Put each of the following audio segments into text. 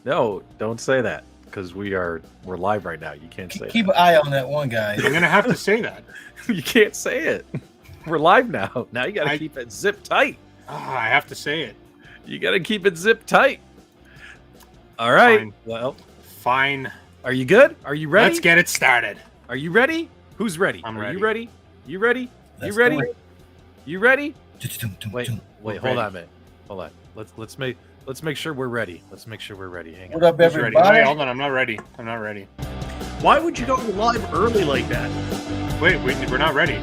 No, don't say that because we're live right now. You can't say Keep an eye on that one guy. I'm gonna have to say that. You can't say it. We're live now. Now you got to keep it zip tight. I have to say it. You got to keep it zip tight. All right. Fine. Well, fine. Are you good? Are you ready? Let's get it started. Are you ready? Who's ready? I'm Are ready. you ready? You ready? Let's you ready? do it. You ready? Wait, We're hold ready. on a minute. Hold on. Let's make sure we're ready. Let's make sure we're ready. Hang What on. up, Who's ready? everybody? Wait, hold on. I'm not ready. I'm not ready. Why would you go live early like that? Wait, we're not ready.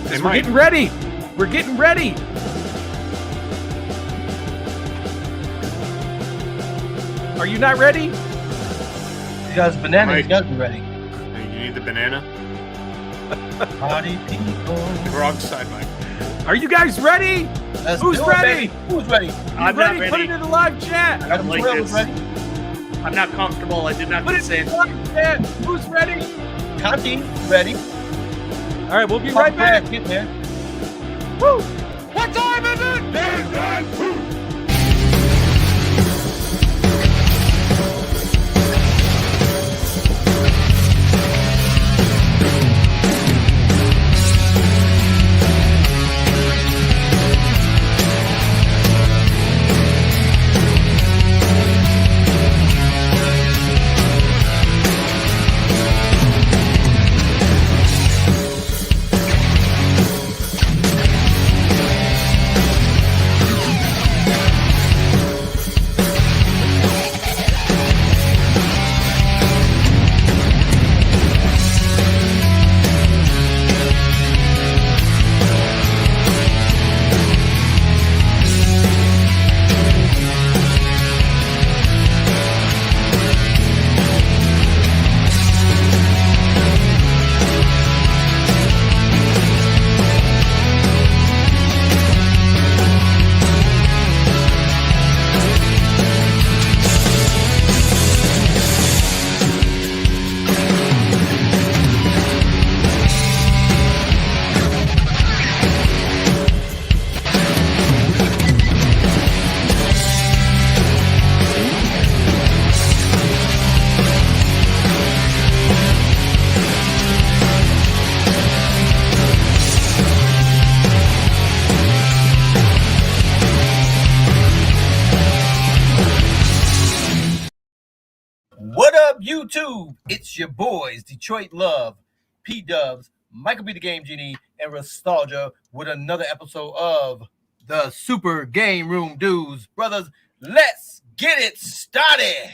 They We're might. getting ready. We're getting ready. Are you not ready? You guys, banana, Mike. you guys be ready. You need the banana. Party people. The wrong side, Mike. Are you guys ready? Let's Who's do it, ready? baby. Who's ready? You I'm ready? not Put it ready. in the live chat. don't like 12 this. ready. I'm not comfortable. I did not Put it in consent. the live chat. Who's ready? Conti, ready. All right, we'll be right back. Get there. Woo! What time is it? What up, YouTube? It's your boys, Detroit Love, PDubs, MichaelB The Game Genie, and Restalgia with another episode of the Super Game Room Dudes. Brothers, let's get it started.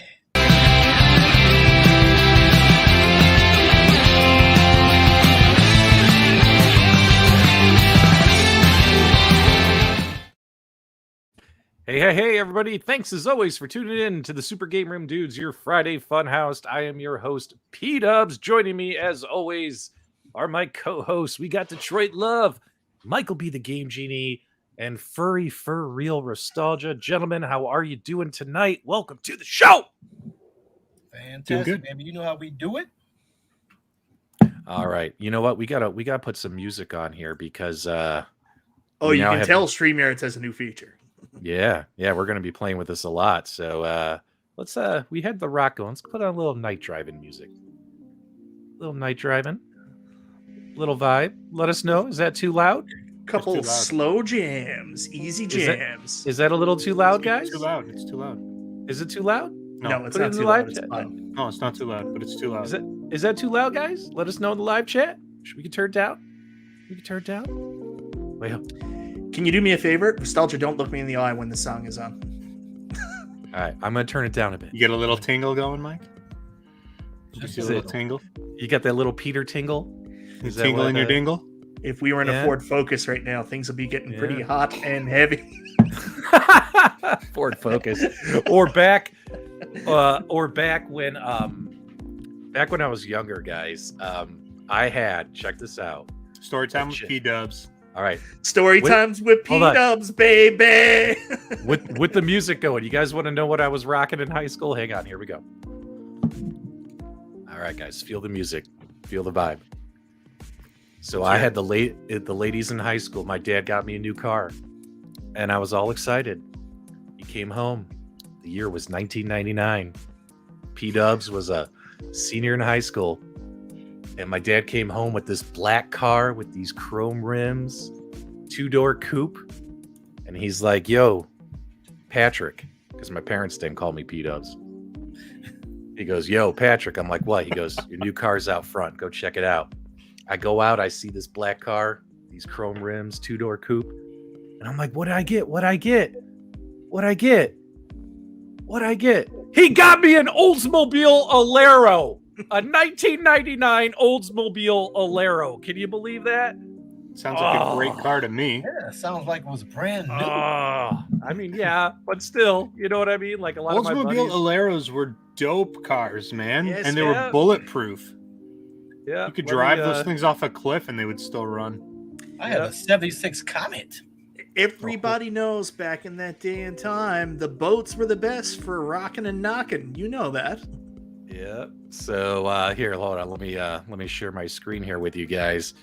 Hey, everybody. Thanks as always for tuning in to the Super Game Room Dudes, your Friday Funhouse. I am your host, PDubs. Joining me, as always, are my co-hosts. We got Detroit Love, MichaelB The Game Genie, and Furry Fur Real Restalgia. Gentlemen, how are you doing tonight? Welcome to the show. Fantastic, good. baby. You know how we do it? All right. You know what? We gotta put some music on here because Oh, We you now can have- tell StreamYard has a new feature. yeah, we're gonna be playing with this a lot. So let's we had the rock going. Let's put on a little night driving music. Little night driving. Little vibe. Let us know. Is that too loud? Couple loud. slow jams, easy Is that- jams. Is that a little too loud, guys? It's too loud. It's too loud. Is it too loud? No, it's put it not in the too live loud. It's chat. fine. No, it's not too loud, but it's too loud. Is that too loud, guys? Let us know in the live chat. Should we turn it down? We can turn it down. Wait, Can you do me a favor? Nostalgia, don't look me in the eye when the song is on. all right. I'm gonna turn it down a bit. You get a little tingle going, Mike? You see a Is little it- tingle? You got that little Peter tingle? You Is that tingle what, in your dingle? If we were in Yeah. a Ford Focus right now, things would be getting pretty Yeah. hot and heavy. Ford Focus, or back when I was younger, guys. I had, check this out. Story time with shit. PDubs. All right, Story Wait, times with hold on. PDubs, baby. with the music going. You guys want to know what I was rocking in high school? Hang on, here we go. All right, guys, feel the music, feel the vibe. So I had the ladies in high school. My dad got me a new car, and I was all excited. He came home. The year was 1999. PDubs was a senior in high school. And my dad came home with this black car with these chrome rims, 2-door coupe. And he's like, yo, Patrick, because my parents didn't call me PDubs. He goes, yo, Patrick. I'm like, what? He goes, your new car's out front. Go check it out. I go out. I see this black car, these chrome rims, 2-door coupe. And I'm like, what'd I get? What'd I get? What'd I get? What'd I get? He got me an Oldsmobile Alero. A 1999 Oldsmobile Alero. Can you believe that? Sounds like a great car to me. Yeah, sounds like it was brand new. I mean, yeah, but still, you know what I mean? Like a lot of my Oldsmobile buddies. Aleros were dope cars, man. Yes, and they were bulletproof. Yeah, You could drive those things off a cliff and they would still run. I had a 76 Comet. Everybody knows back in that day and time, the boats were the best for rocking and knocking. You know that. Yeah. So here, hold on. Let me share my screen here with you guys.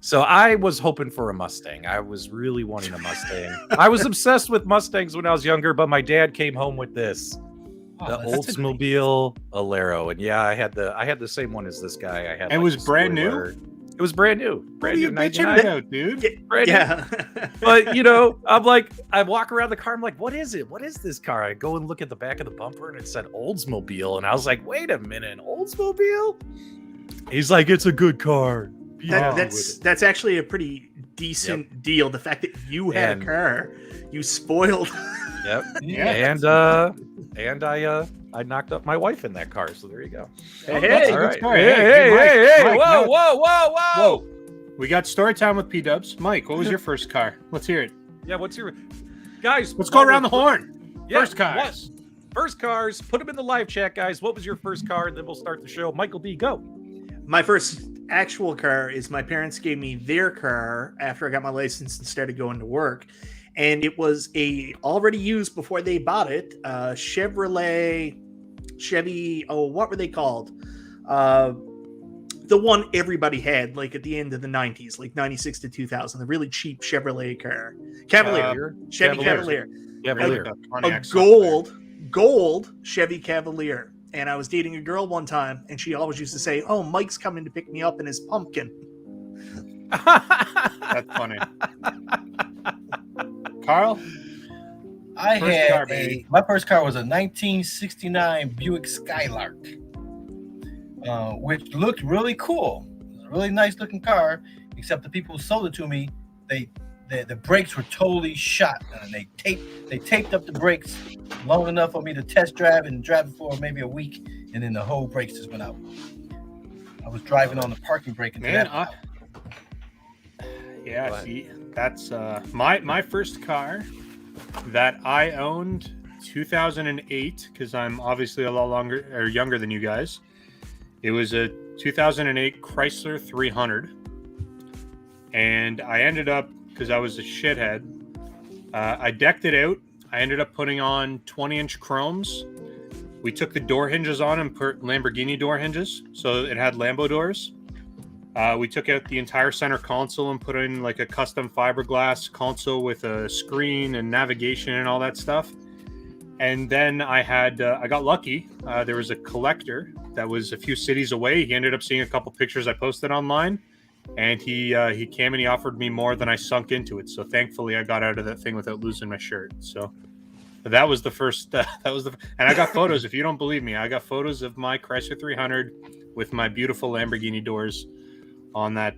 So I was hoping for a Mustang. I was really wanting a Mustang. I was obsessed with Mustangs when I was younger, but my dad came home with this. The Oldsmobile Alero. And yeah, I had the same one as this guy. I had It was brand new? It was brand new. Brand new, What are you bitching 99. about, dude? Brand new. Yeah. But you know, I'm like, I walk around the car. I'm like, what is it? What is this car? I go and look at the back of the bumper, and it said Oldsmobile, and I was like, wait a minute, an Oldsmobile? He's like, it's a good car. Be happy with it. That's actually a pretty decent deal. The fact that you had a car, you spoiled. Yep. Yeah. And I knocked up my wife in that car. So there you go. Hey, All right. story. Hey. Mike, Whoa, no. whoa. We got story time with P-Dubs. Mike, what was your first car? Let's hear it. Yeah. What's your guys? Let's go around the horn. Yeah, First cars. First cars. Put them in the live chat, guys. What was your first car? And then we'll start the show. Michael B, go. My first actual car is my parents gave me their car after I got my license and started going to work. And it was already used before they bought it, Chevy, what were they called? The one everybody had, like at the end of the 90s, like 96 to 2000, the really cheap Chevrolet car. Cavalier. Chevy Cavalier. A gold Chevy Cavalier. And I was dating a girl one time, and she always used to say, oh, Mike's coming to pick me up in his pumpkin. That's funny. Carl? My first car was a 1969 Buick Skylark, which looked really cool. It was a really nice looking car, except the people who sold it to me, the brakes were totally shot, and they taped up the brakes long enough for me to test drive and drive it for maybe a week, and then the whole brakes just went out. I was driving on the parking brake. See, that's my first car that I owned 2008, because I'm obviously a lot younger than you guys. It was a 2008 Chrysler 300, and I ended up, because I was a shithead, I decked it out. I ended up putting on 20-inch chromes. We took the door hinges on and put Lamborghini door hinges, so it had Lambo doors. We took out the entire center console and put in like a custom fiberglass console with a screen and navigation and all that stuff. And then I got lucky. There was a collector that was a few cities away. He ended up seeing a couple pictures I posted online, and he came and he offered me more than I sunk into it. So thankfully I got out of that thing without losing my shirt. So that was the first, and I got photos. If you don't believe me, I got photos of my Chrysler 300 with my beautiful Lamborghini doors on that.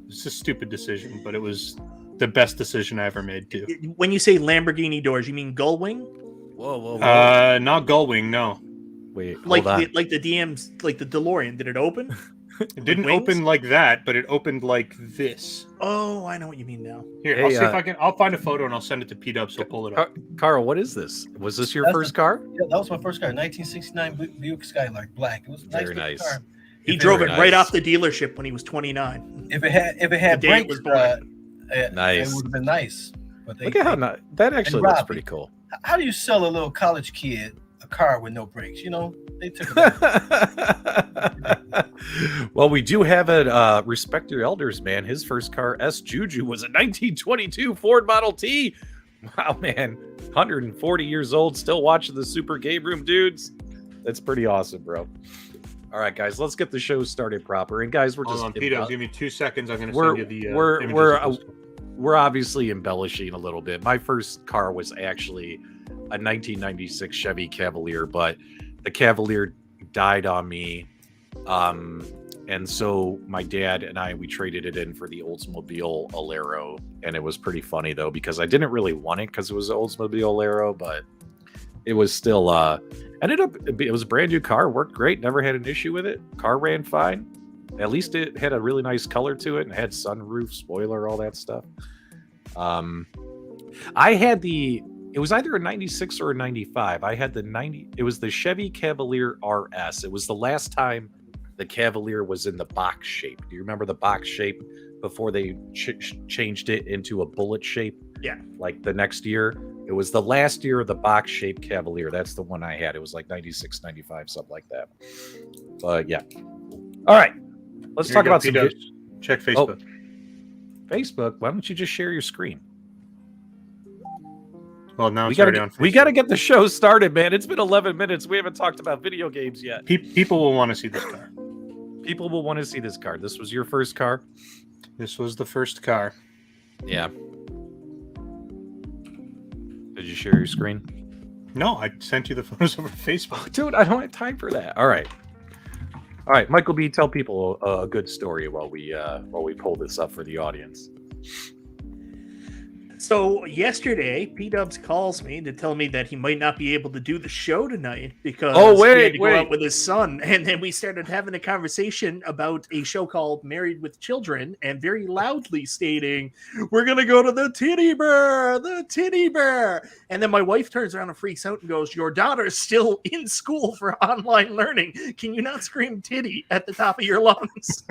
It's a stupid decision, but it was the best decision I ever made too. When you say Lamborghini doors, you mean gullwing? Whoa. Not gullwing, no. Wait, Like hold on. like the DM's, like the DeLorean. Did it open? It didn't wings? open like that, but it opened like this. Oh, I know what you mean now. Here, Hey, I'll see if I can. I'll find a photo and I'll send it to P-Dubs. So pull it up. Carl, what is this? Was this your That's first car? Yeah, that was my first car, 1969 Buick Skylark, black. It was a Very nice. nice. Car. He drove it right nice. off the dealership when he was 29. If it had The day it brakes, was born. Nice. it would have been nice. But Look at how that actually looks Robbie. pretty cool. How do you sell a little college kid a car with no brakes? You know, they took it. Well, we do have it. Respect your elders, man. His first car, S. Juju, was a 1922 Ford Model T Wow, man. 140 years old, still watching the Super Game Room dudes. That's pretty awesome, bro. All right, guys, let's get the show started proper. And guys, we're Hold just on, Peter, give me 2 seconds. I'm going to send you the images. We're obviously embellishing a little bit. My first car was actually a 1996 Chevy Cavalier, but the Cavalier died on me. And so my dad and we traded it in for the Oldsmobile Alero. And it was pretty funny, though, because I didn't really want it because it was an Oldsmobile Alero, but it was still, it was a brand new car, worked great, never had an issue with it. Car ran fine. At least it had a really nice color to it and had sunroof, spoiler, all that stuff. I had it was either a 96 or a 95. I had it was the Chevy Cavalier RS. It was the last time the Cavalier was in the box shape. Do you remember the box shape before they changed it into a bullet shape? Yeah. Like the next year. It was the last year of the box shaped Cavalier. That's the one I had. It was like 96, 95, something like that. But yeah. All right. Let's talk about some check Facebook. Oh, Facebook? Why don't you just share your screen? Well, now we got to get the show started, man. It's been 11 minutes. We haven't talked about video games yet. People will want to see this car. People will want to see this car. This was your first car? This was the first car. Yeah. Did you share your screen? No, I sent you the photos over Facebook. Oh, dude, I don't have time for that. All right. All right, Michael B, tell people a good story while we pull this up for the audience. So yesterday, PDubs calls me to tell me that he might not be able to do the show tonight because he had to go out with his son. And then we started having a conversation about a show called Married with Children, and very loudly stating, "We're gonna go to the titty bear, the titty bear." And then my wife turns around and freaks out and goes, "Your daughter's still in school for online learning. Can you not scream titty at the top of your lungs?"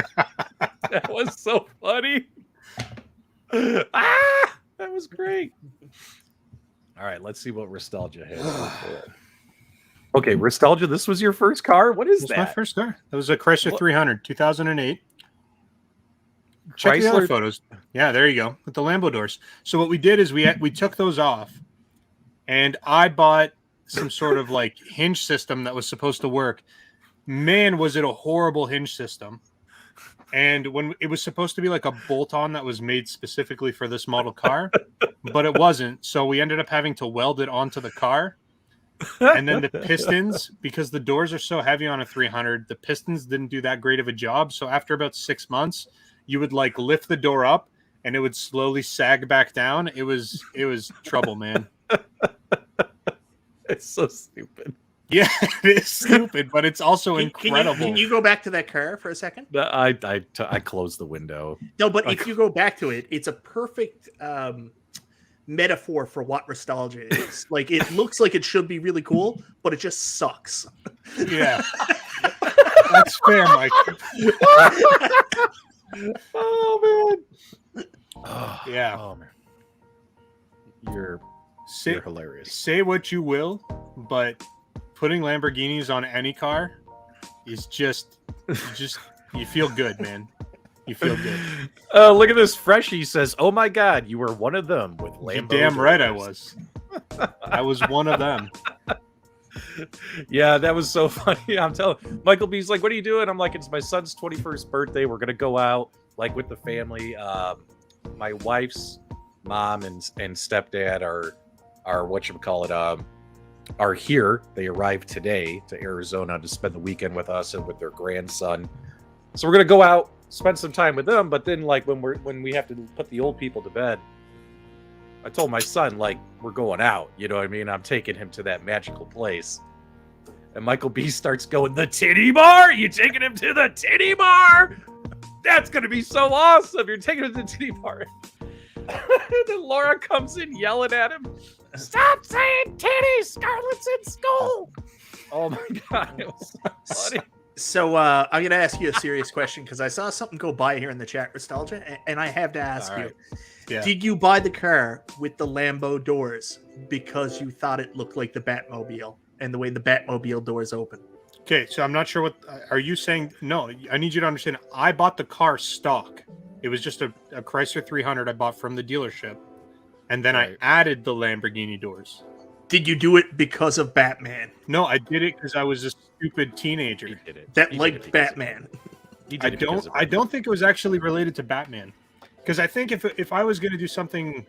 That was so funny. That was great. All right, let's see what Restalgia has. Okay, Restalgia, this was your first car? What is that? My first car. That was a Chrysler 300, 2008. Check the other photos. Yeah, there you go, with the Lambo doors. So what we did is we took those off, and I bought some sort of like hinge system that was supposed to work. Man, was it a horrible hinge system. And when it was supposed to be like a bolt-on that was made specifically for this model car, but it wasn't. So we ended up having to weld it onto the car. And then the pistons, because the doors are so heavy on a 300, the pistons didn't do that great of a job. So after about 6 months, you would like lift the door up and it would slowly sag back down. It was trouble, man. It's so stupid. Yeah, it is stupid, but it's also incredible. Can you go back to that car for a second? I closed the window. No, but if you go back to it, it's a perfect metaphor for what Restalgia is. Like, it looks like it should be really cool, but it just sucks. Yeah. That's fair, Mike. Oh, man. Yeah. Oh, man. You're hilarious. Say what you will, but putting Lamborghinis on any car is just you feel good, man. You feel good. Look at this. Freshie says, "Oh my God, you were one of them with Lambo." You're damn right, I was. I was one of them. Yeah, that was so funny. I'm telling Michael B's like, "What are you doing?" I'm like, "It's my son's 21st birthday. We're gonna go out like with the family. My wife's mom and stepdad are whatchamacallit, are here. They arrived today to Arizona to spend the weekend with us and with their grandson. So we're gonna go out, spend some time with them. But then, like when we have to put the old people to bed, I told my son, like, we're going out. You know what I mean? I'm taking him to that magical place. And Michael B starts going, "The titty bar? You taking him to the titty bar? That's gonna be so awesome! You're taking him to the titty bar." And then Laura comes in yelling at him, "Stop saying titties! Scarlett's in school!" Oh my God, it was so funny. So I'm going to ask you a serious question because I saw something go by here in the chat, Restalgia, and I have to ask you. Yeah. Did you buy the car with the Lambo doors because you thought it looked like the Batmobile and the way the Batmobile doors open? Okay, so I'm not sure what... Are you saying... No, I need you to understand. I bought the car stock. It was just a Chrysler 300 I bought from the dealership. and then I added the Lamborghini doors. Did you do it because of Batman? No, I did it because I was a stupid teenager that liked Batman. I don't think it was actually related to Batman, because I think if I was going to do something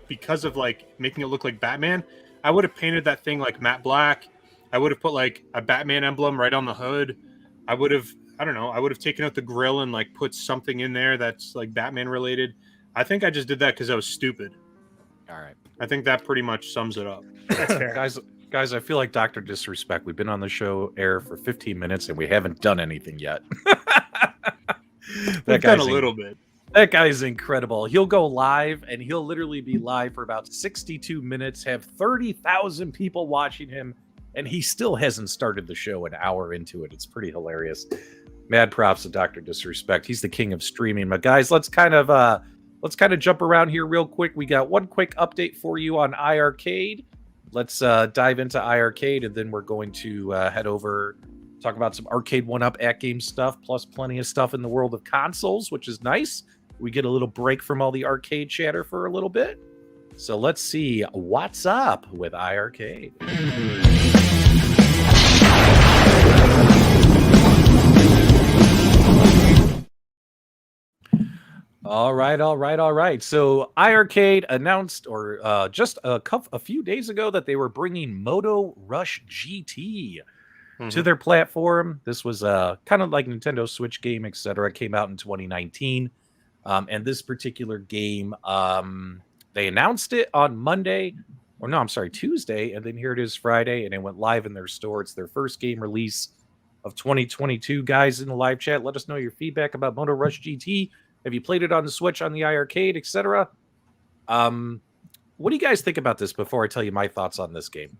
because of like making it look like Batman, I would have painted that thing like matte black. I would have put like a Batman emblem right on the hood. I would have taken out the grill and like put something in there that's like Batman related. I think I just did that because I was stupid. All right. I think that pretty much sums it up. That's fair. Guys, I feel like Dr. Disrespect. We've been on the show air for 15 minutes and we haven't done anything yet. We've done a little bit. That guy's incredible. He'll go live and he'll literally be live for about 62 minutes, have 30,000 people watching him, and he still hasn't started the show an hour into it. It's pretty hilarious. Mad props to Dr. Disrespect. He's the king of streaming. But guys, let's kind of jump around here real quick. We got one quick update for you on iArcade. Let's dive into iArcade, and then we're going to head over, talk about some Arcade1Up at Game stuff, plus plenty of stuff in the world of consoles, which is nice. We get a little break from all the arcade chatter for a little bit. So let's see what's up with iArcade. All right. So iArcade announced, or just a few days ago, that they were bringing Moto Rush GT to their platform. This was kind of like Nintendo Switch game, etc. It came out in 2019. And this particular game, they announced it on Tuesday, and then here it is Friday, and it went live in their store. It's their first game release of 2022. Guys in the live chat, let us know your feedback about Moto Rush GT. Have you played it on the Switch, on the iArcade, etc.? What do you guys think about this before I tell you my thoughts on this game?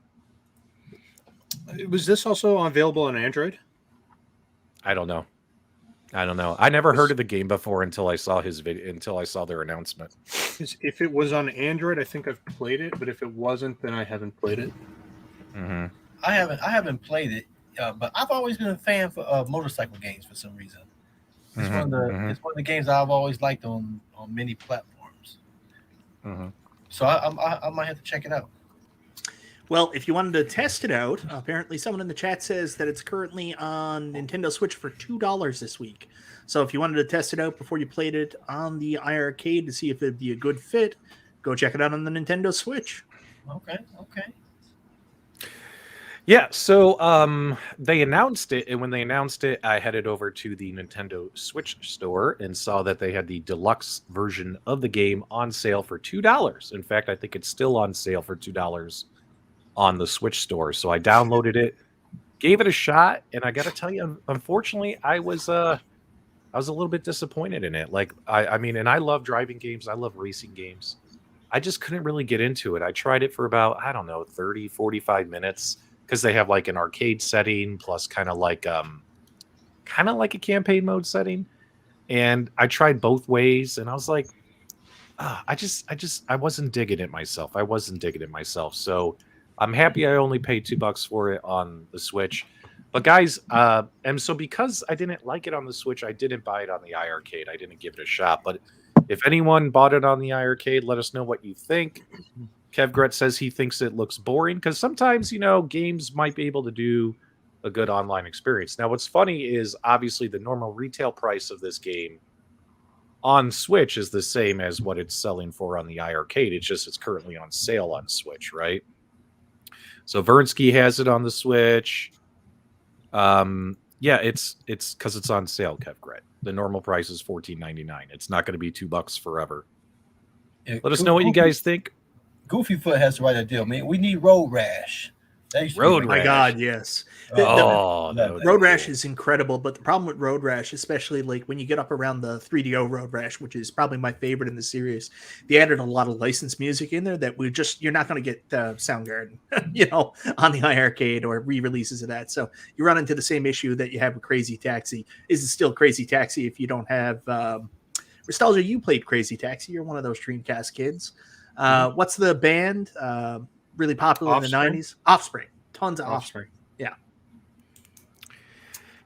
Was this also available on Android? I don't know. I never heard of the game before until I saw his video, until I saw their announcement. If it was on Android, I think I've played it, but if it wasn't, then I haven't played it. I haven't played it, but I've always been a fan of motorcycle games for some reason. It's one of the games I've always liked on many platforms. So I might have to check it out. Well, if you wanted to test it out, apparently someone in the chat says that it's currently on Nintendo Switch for $2 this week. So if you wanted to test it out before you played it on the iArcade to see if it'd be a good fit, go check it out on the Nintendo Switch. Okay. Yeah, so they announced it, and when they announced it, I headed over to the Nintendo Switch store and saw that they had the deluxe version of the game on sale for $2. In fact, I think it's still on sale for $2 on the Switch store. So I downloaded it, gave it a shot, and I got to tell you, unfortunately, I was a little bit disappointed in it. Like, I mean, and I love driving games, I love racing games. I just couldn't really get into it. I tried it for about, 30, 45 minutes. Because they have like an arcade setting plus kind of like a campaign mode setting, and I tried both ways, and I was like, I wasn't digging it myself. So I'm happy I only paid $2 for it on the Switch. But guys, and so because I didn't like it on the Switch, I didn't buy it on the iArcade. I didn't give it a shot. But if anyone bought it on the iArcade, let us know what you think. Kev Gret says he thinks it looks boring because sometimes, games might be able to do a good online experience. Now, what's funny is obviously the normal retail price of this game on Switch is the same as what it's selling for on the iArcade. It's just it's currently on sale on Switch, right? So Vernsky has it on the Switch. Yeah, it's because it's on sale, Kev Gret. The normal price is $14.99. It's not going to be $2 forever. Yeah, let us know what you guys think. Goofy Foot has the right idea, man. We need Road Rash. Road Rash. My God, yes. Road Rash is incredible, but the problem with Road Rash, especially like when you get up around the 3DO Road Rash, which is probably my favorite in the series, they added a lot of licensed music in there that you're not going to get Soundgarden, on the iArcade or re-releases of that. So you run into the same issue that you have with Crazy Taxi. Is it still Crazy Taxi if you don't have Restalgia? You played Crazy Taxi. You're one of those Dreamcast kids. What's the band really popular Offspring? In the 90s? Offspring. Tons of Offspring.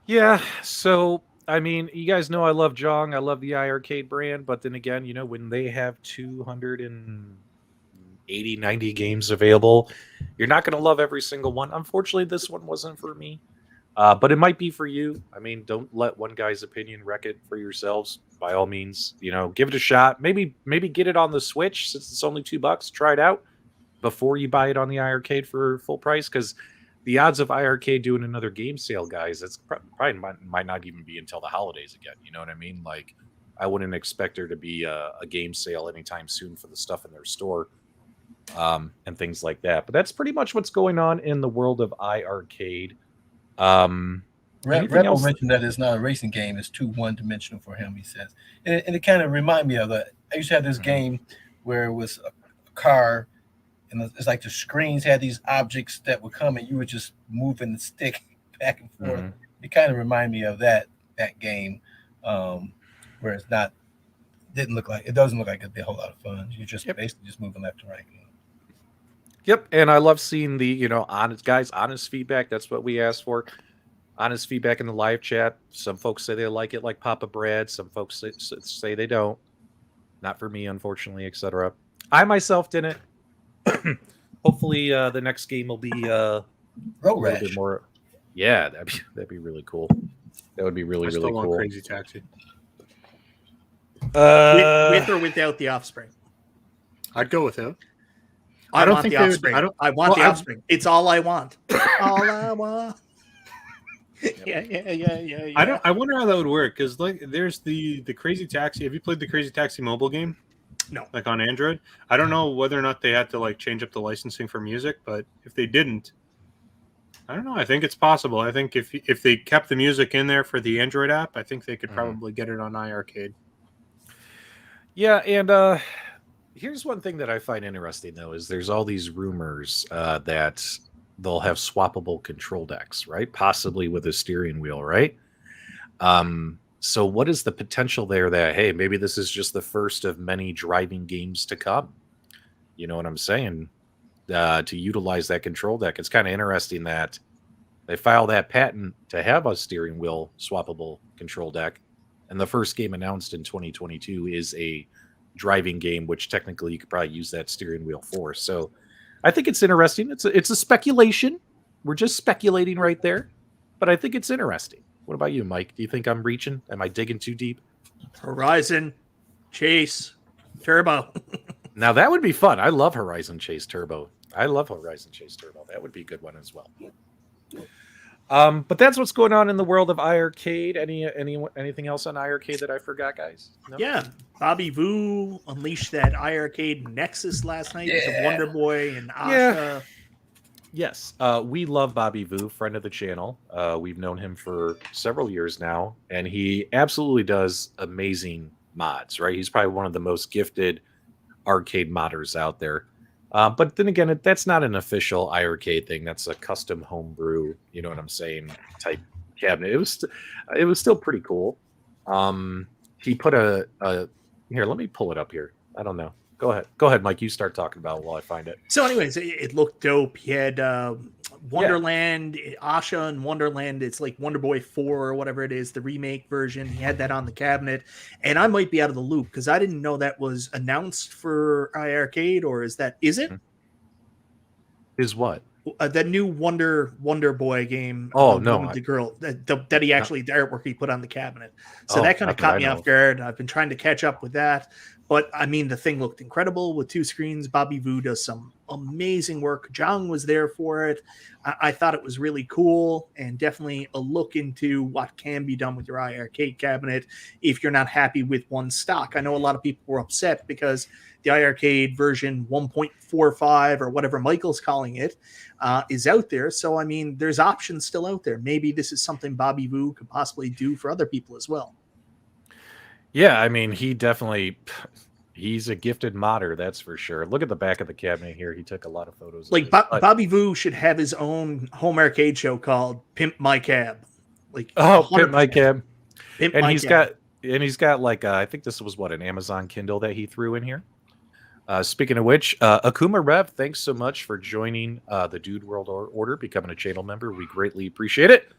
Yeah. So, I mean, you guys know I love Jong. I love the iArcade brand. But then again, when they have 290 80, 90 games available. You're not going to love every single one. Unfortunately, this one wasn't for me. But it might be for you. I mean, don't let one guy's opinion wreck it for yourselves. By all means, give it a shot. Maybe get it on the Switch since it's only $2. Try it out before you buy it on the iArcade for full price, because the odds of iArcade doing another game sale, guys, it's probably might not even be until the holidays again. You know what I mean? Like, I wouldn't expect there to be a game sale anytime soon for the stuff in their store, and things like that. But that's pretty much what's going on in the world of iArcade. Rebel mentioned that it's not a racing game; it's too one-dimensional for him. He says, and it kind of remind me of that. I used to have this game where it was a car, and it's like the screens had these objects that would come, and you were just moving the stick back and forth. It kind of reminded me of that game, where it doesn't look like it'd be a whole lot of fun. You're just basically just moving left and right. Yep, and I love seeing the honest feedback. That's what we asked for. Honest feedback in the live chat. Some folks say they like it like Papa Brad. Some folks say they don't. Not for me, unfortunately, etc. I myself didn't. Hopefully, the next game will be a little bit more. Yeah, that'd be really cool. That would be really cool. Crazy Taxi. With or without the Offspring? I'd go with it. I want the Offspring. I want the Offspring. It's all I want. All I want. Yeah. I wonder how that would work, because there's the Crazy Taxi. Have you played the Crazy Taxi mobile game? No. Like on Android? I don't know whether or not they had to change up the licensing for music, but if they didn't, I don't know. I think it's possible. I think if they kept the music in there for the Android app, I think they could probably get it on iArcade. Yeah, and here's one thing that I find interesting, though, is there's all these rumors that they'll have swappable control decks, right? Possibly with a steering wheel, right? So what is the potential there that, hey, maybe this is just the first of many driving games to come? You know what I'm saying? To utilize that control deck. It's kind of interesting that they filed that patent to have a steering wheel swappable control deck. And the first game announced in 2022 is a driving game, which technically you could probably use that steering wheel for. So I think it's interesting. It's a speculation. We're just speculating right there. But I think it's interesting. What about you, Mike? Do you think I'm reaching? Am I digging too deep? Horizon Chase Turbo. Now that would be fun. I love Horizon Chase Turbo. That would be a good one as well. But that's what's going on in the world of iArcade. Anything else on iArcade that I forgot, guys? No? Yeah, Bobby Vu unleashed that iArcade Nexus last night with Wonder Boy and Asha. Yeah. Yes, we love Bobby Vu, friend of the channel. We've known him for several years now, and he absolutely does amazing mods, right? He's probably one of the most gifted arcade modders out there. But then again, that's not an official iArcade thing. That's a custom homebrew, you know what I'm saying, type cabinet. It was still pretty cool. He put a here, let me pull it up here. I don't know. Go ahead, Mike. You start talking about it while I find it. So, anyways, it looked dope. He had Wonderland, Asha and Wonderland. It's like Wonder Boy 4 or whatever it is, the remake version. He had that on the cabinet. And I might be out of the loop because I didn't know that was announced for iArcade, or is it? Is what? That new Wonder Boy game. Oh, no. The girl that he actually, the artwork he put on the cabinet. So that kind of caught me off guard. I've been trying to catch up with that. But, I mean, the thing looked incredible with 2 screens. Bobby Vu does some amazing work. Jong was there for it. I thought it was really cool, and definitely a look into what can be done with your iArcade cabinet if you're not happy with one stock. I know a lot of people were upset because the iArcade version 1.45 or whatever Michael's calling it is out there. So, I mean, there's options still out there. Maybe this is something Bobby Vu could possibly do for other people as well. Yeah, I mean, he's a gifted modder, that's for sure. Look at the back of the cabinet here. He took a lot of photos. Like Bobby Vu should have his own home arcade show called Pimp My Cab. Like, Pimp My Cab. He's got like I think this was an Amazon Kindle that he threw in here. Speaking of which, Akuma Rev, thanks so much for joining the Dude World Order, becoming a channel member. We greatly appreciate it.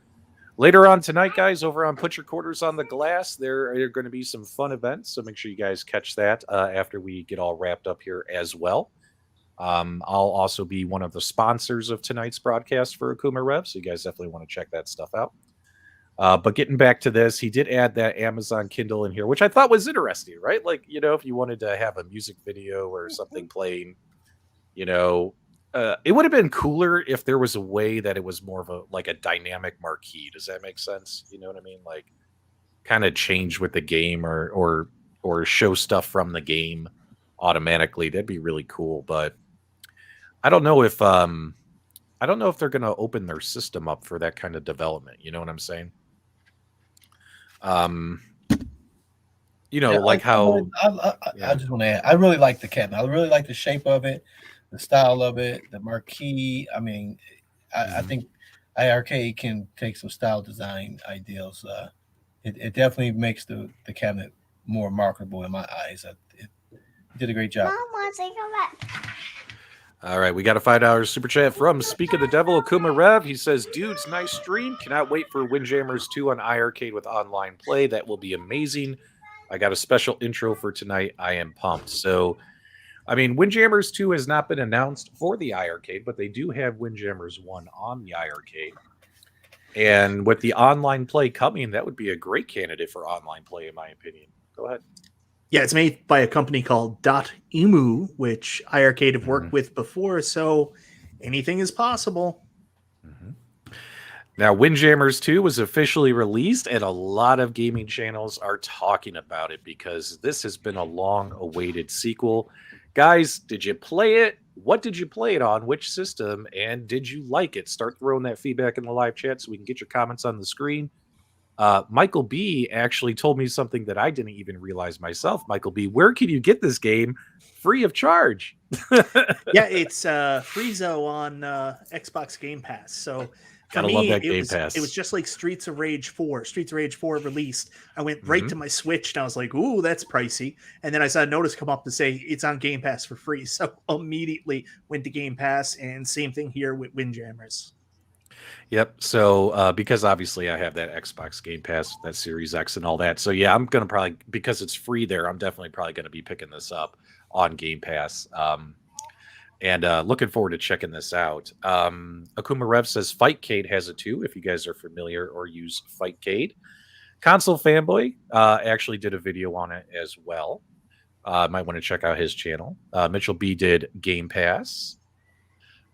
Later on tonight, guys, over on Put Your Quarters on the Glass, there are going to be some fun events, so make sure you guys catch that after we get all wrapped up here as well. I'll also be one of the sponsors of tonight's broadcast for Akuma Rev, so you guys definitely want to check that stuff out. But getting back to this, he did add that Amazon Kindle in here, which I thought was interesting, right? Like, if you wanted to have a music video or something playing, it would have been cooler if there was a way that it was more of a dynamic marquee. Does that make sense? You know what I mean? Like, kind of change with the game or show stuff from the game automatically. That'd be really cool. But I don't know if they're going to open their system up for that kind of development. You know what I'm saying? Like how I just want to add, I really like the cabinet. I really like the shape of it, the style of it, the marquee. I mean, I think iArcade can take some style design ideals. It definitely makes the cabinet more marketable in my eyes. It did a great job. Mom wants to come back. All right, we got a $5 super chat from Speak of the Devil, Akuma Rev. He says, dudes, nice stream. Cannot wait for Windjammers 2 on iArcade with online play. That will be amazing. I got a special intro for tonight. I am pumped. So, I mean, Windjammers 2 has not been announced for the iArcade, but they do have Windjammers 1 on the iArcade. And with the online play coming, that would be a great candidate for online play, in my opinion. Go ahead. Yeah, it's made by a company called .emu, which iArcade have worked with before, so anything is possible. Now, Windjammers 2 was officially released, and a lot of gaming channels are talking about it because this has been a long-awaited sequel. Guys, did you play it? What did you play it on? Which system? And did you like it? Start throwing that feedback in the live chat so we can get your comments on the screen. Michael B actually told me something that I didn't even realize myself. Michael B, where can you get this game free of charge? Yeah, it's Friezo on Xbox Game Pass. So for me, it was just like Streets of Rage 4. Streets of Rage 4 released. I went right to my Switch and I was like, ooh, that's pricey. And then I saw a notice come up to say it's on Game Pass for free. So immediately went to Game Pass, and same thing here with Windjammers. Yep. So because obviously I have that Xbox Game Pass, that Series X and all that. So yeah, I'm going to probably, because it's free there, I'm definitely probably going to be picking this up on Game Pass. And looking forward to checking this out. Akuma Rev says Fightcade has it too, if you guys are familiar or use Fightcade. Console Fanboy actually did a video on it as well. Might want to check out his channel. Mitchell B did Game Pass.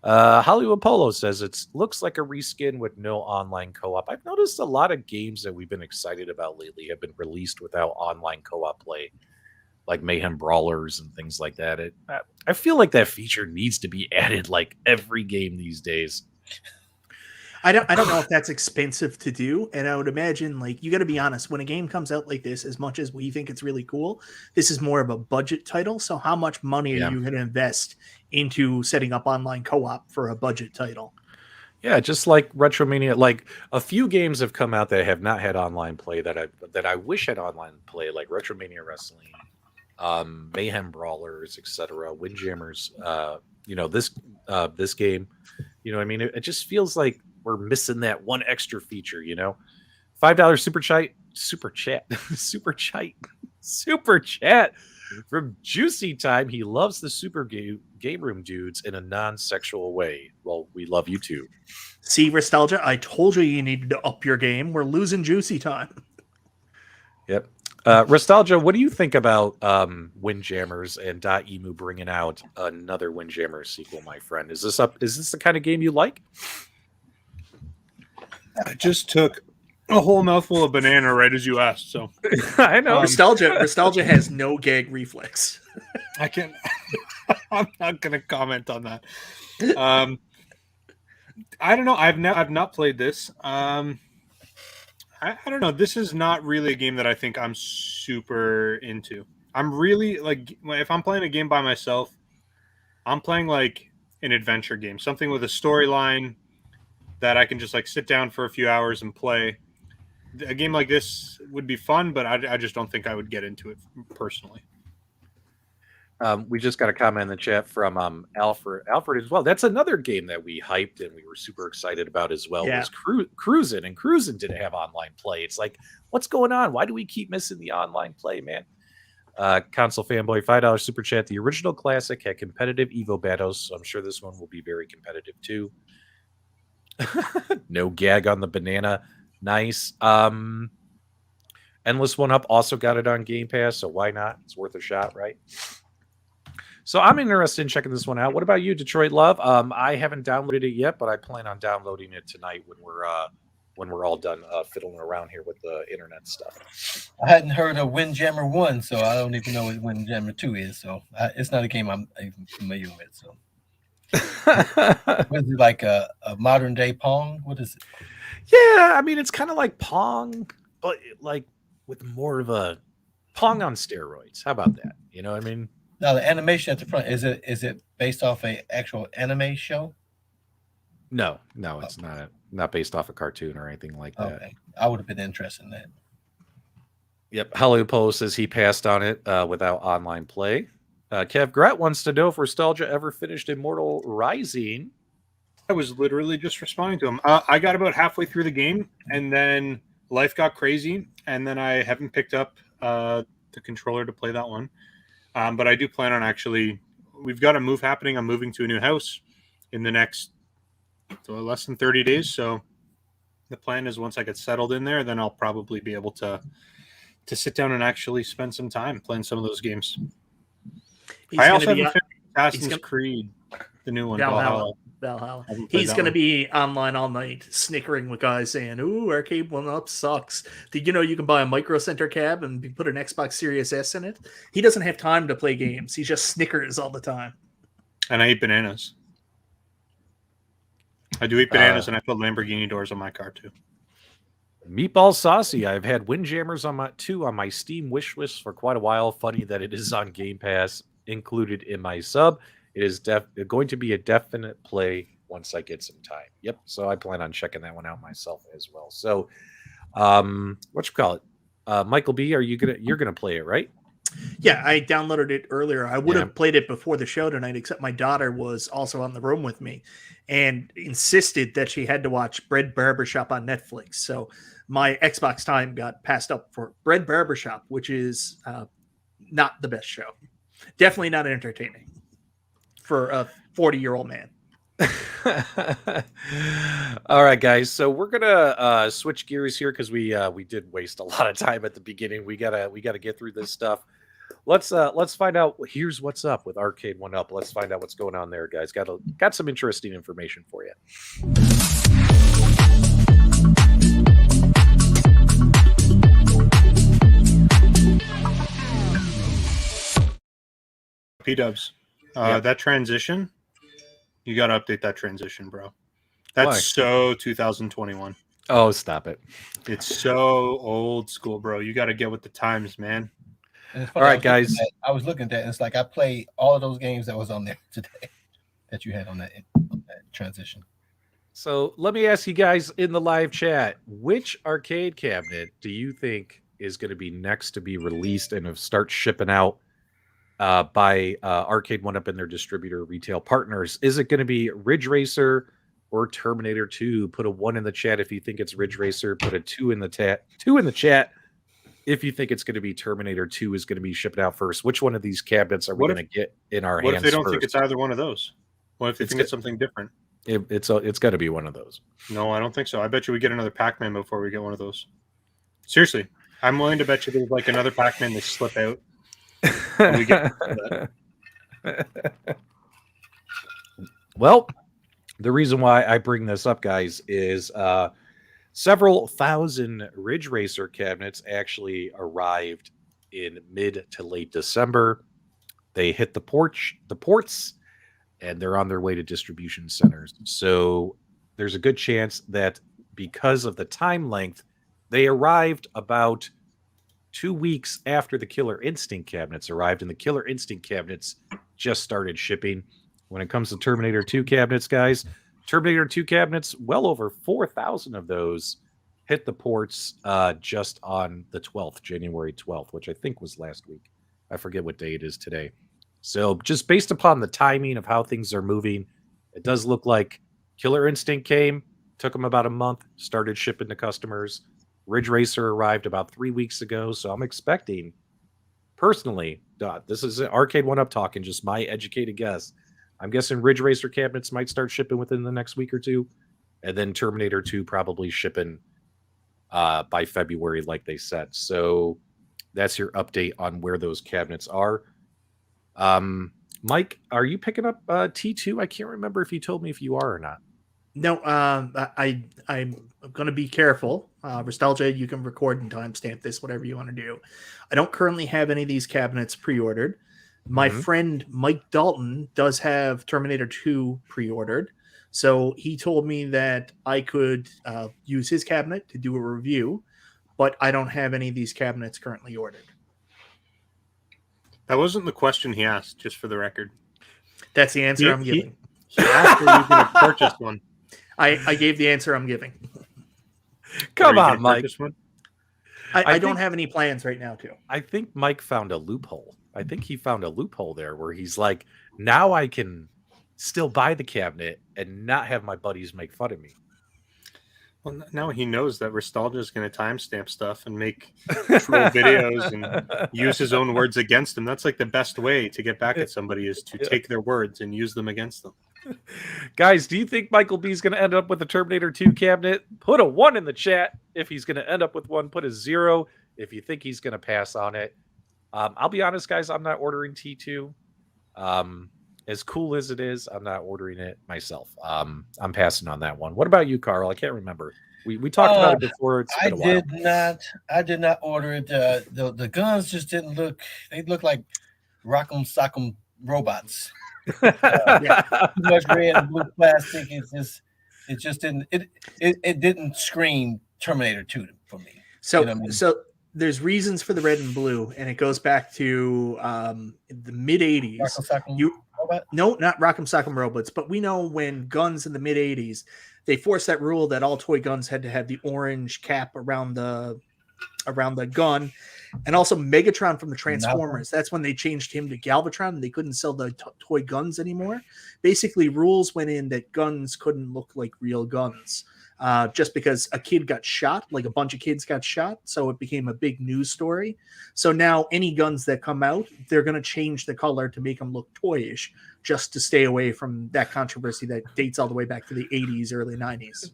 Hollywood Polo says it looks like a reskin with no online co-op. I've noticed a lot of games that we've been excited about lately have been released without online co-op play, like Mayhem Brawlers and things like that. I feel like that feature needs to be added like every game these days. I don't know if that's expensive to do, and I would imagine, like, you got to be honest, when a game comes out like this, as much as we think it's really cool, this is more of a budget title. So how much money are you going to invest into setting up online co-op for a budget title? Yeah, just like Retromania, like a few games have come out that have not had online play that I wish had online play, like Retromania Wrestling, Mayhem Brawlers, etc. Windjammers. This game. You know what I mean? It just feels like we're missing that one extra feature, $5 super chat from Juicy Time. He loves the Super Game Room dudes in a non-sexual way. Well, we love you too. See, Restalgia, I told you needed to up your game. We're losing Juicy Time. Yep. Restalgia, what do you think about Windjammers and .emu bringing out another Windjammers sequel, my friend? Is this the kind of game you like? I just took a whole mouthful of banana right as you asked. So I know Restalgia has no gag reflex. I can't. I'm not going to comment on that. I don't know. I've not played this. I don't know. This is not really a game that I think I'm super into. I'm really like, if I'm playing a game by myself, I'm playing like an adventure game, something with a storyline that I can just like sit down for a few hours and play. A game like this would be fun, but I just don't think I would get into it personally. We just got a comment in the chat from Alfred as well. That's another game that we hyped and we were super excited about as well. Yeah. Was Cruisin', and Cruisin' didn't have online play. It's like, what's going on? Why do we keep missing the online play, man? Console Fanboy, $5 super chat. The original classic had competitive Evo battles, so I'm sure this one will be very competitive too. No gag on the banana. Nice. Endless One Up also got it on Game Pass, so why not? It's worth a shot, right? So I'm interested in checking this one out. What about you, Detroit Love? I haven't downloaded it yet, but I plan on downloading it tonight when we're all done fiddling around here with the internet stuff. I hadn't heard of Windjammer 1, so I don't even know what Windjammer 2 is. So it's not a game I'm even familiar with. So was it like a modern day Pong? What is it? Yeah, I mean, it's kind of like Pong, but like with more of a Pong on steroids. How about that? You know what I mean? Now the animation at the front, is it based off a actual anime show? No, it's not based off a cartoon or anything like that. Okay. I would have been interested in that. Yep. Hello Poe says he passed on it without online play. Kev Gret wants to know if Restalgia ever finished Immortal Rising. I was literally just responding to him. I got about halfway through the game, and then life got crazy, and then I haven't picked up the controller to play that one. But I do plan on actually. We've got a move happening. I'm moving to a new house in the next less than 30 days. So the plan is once I get settled in there, then I'll probably be able to sit down and actually spend some time playing some of those games. I also haven't finished Assassin's Creed, the new one, Valhalla. He's going to be online all night, snickering with guys saying, "Ooh, Arcade1Up sucks. Did you know you can buy a Micro Center cab and put an Xbox Series S in it?" He doesn't have time to play games. He just snickers all the time. And I eat bananas. I do eat bananas, and I put Lamborghini doors on my car too. Meatball Saucy. I've had Windjammers on my Steam wish list for quite a while. Funny that it is on Game Pass included in my sub. It is going to be a definite play once I get some time. Yep. So I plan on checking that one out myself as well. So, what you call it? Michael B, you're gonna play it, right? Yeah, I downloaded it earlier. I would have played it before the show tonight, except my daughter was also on the room with me and insisted that she had to watch Bread Barbershop on Netflix. So my Xbox time got passed up for Bread Barbershop, which is not the best show. Definitely not entertaining for a 40-year-old man. All right, guys. So we're gonna switch gears here because we did waste a lot of time at the beginning. We gotta get through this stuff. Let's find out. Here's what's up with Arcade1Up. Let's find out what's going on there, guys. Got some interesting information for you. PDubs. That transition, you got to update that transition, bro. That's so 2021. Oh, stop it. It's so old school, bro. You got to get with the times, man. All right, guys. I was looking at that, and it's like I played all of those games that was on there today that you had on that transition. So let me ask you guys in the live chat, which arcade cabinet do you think is going to be next to be released and start shipping out by Arcade1Up and their distributor retail partners? Is it going to be Ridge Racer or Terminator 2? Put a 1 in the chat if you think it's Ridge Racer. Put a 2 in the chat if you think it's going to be Terminator 2 is going to be shipped out first. Which one of these cabinets are we going to get in our hands? What if they don't think it's either one of those? What if they think it's something different? It's got to be one of those. No, I don't think so. I bet you we get another Pac-Man before we get one of those. Seriously, I'm willing to bet you there's like another Pac-Man they slip out. We get Well, the reason why I bring this up, guys, is several thousand Ridge Racer cabinets actually arrived in mid to late December. They hit the ports, and they're on their way to distribution centers. So there's a good chance that because of the time length, they arrived about 2 weeks after the Killer Instinct cabinets arrived, and the Killer Instinct cabinets just started shipping. When it comes to Terminator 2 cabinets, guys, Terminator 2 cabinets, well over 4,000 of those hit the ports just on the 12th, January 12th, which I think was last week. I forget what day it is today. So just based upon the timing of how things are moving, it does look like Killer Instinct came, took them about a month, started shipping to customers. Ridge Racer arrived about 3 weeks ago, so I'm expecting personally, this is Arcade1Up talking, just my educated guess. I'm guessing Ridge Racer cabinets might start shipping within the next week or two, and then Terminator 2 probably shipping by February, like they said. So that's your update on where those cabinets are. Mike, are you picking up T2? I can't remember if you told me if you are or not. No, I'm going to be careful. Restalgia, you can record and timestamp this, whatever you want to do. I don't currently have any of these cabinets pre-ordered. My friend Mike Dalton does have Terminator 2 pre-ordered. So he told me that I could use his cabinet to do a review, but I don't have any of these cabinets currently ordered. That wasn't the question he asked, just for the record. That's the answer I'm giving. He asked where you could have purchased one. I gave the answer I'm giving. Come on, Mike. I don't have any plans right now, too. I think Mike found a loophole. I think he found a loophole there where he's like, now I can still buy the cabinet and not have my buddies make fun of me. Well, now he knows that Restalgia is going to timestamp stuff and make troll videos and use his own words against them. That's like the best way to get back at somebody is to take their words and use them against them. Guys, do you think Michael B is going to end up with a Terminator 2 cabinet? Put a 1 in the chat if he's going to end up with one. Put a 0 if you think he's going to pass on it. I'll be honest, guys, I'm not ordering T2. As cool as it is, I'm not ordering it myself. I'm passing on that one. What about you, Carl? I can't remember. We talked about it before. It's been a while. I did not order it. The guns just didn't look. They look like Rock'em Sock'em robots. Too much red and blue plastic. It just didn't. It didn't scream Terminator 2 for me. So, you know what I mean? So there's reasons for the red and blue, and it goes back to the mid '80s. No, not Rock'em Sock'em robots, but we know when guns in the mid '80s, they forced that rule that all toy guns had to have the orange cap around the gun, and also Megatron from the Transformers. That's when they changed him to Galvatron, and they couldn't sell the toy guns anymore. Basically, rules went in that guns couldn't look like real guns. Just because a kid got shot, like a bunch of kids got shot, so it became a big news story. So now any guns that come out, they're going to change the color to make them look toyish, just to stay away from that controversy that dates all the way back to the 80s, early 90s.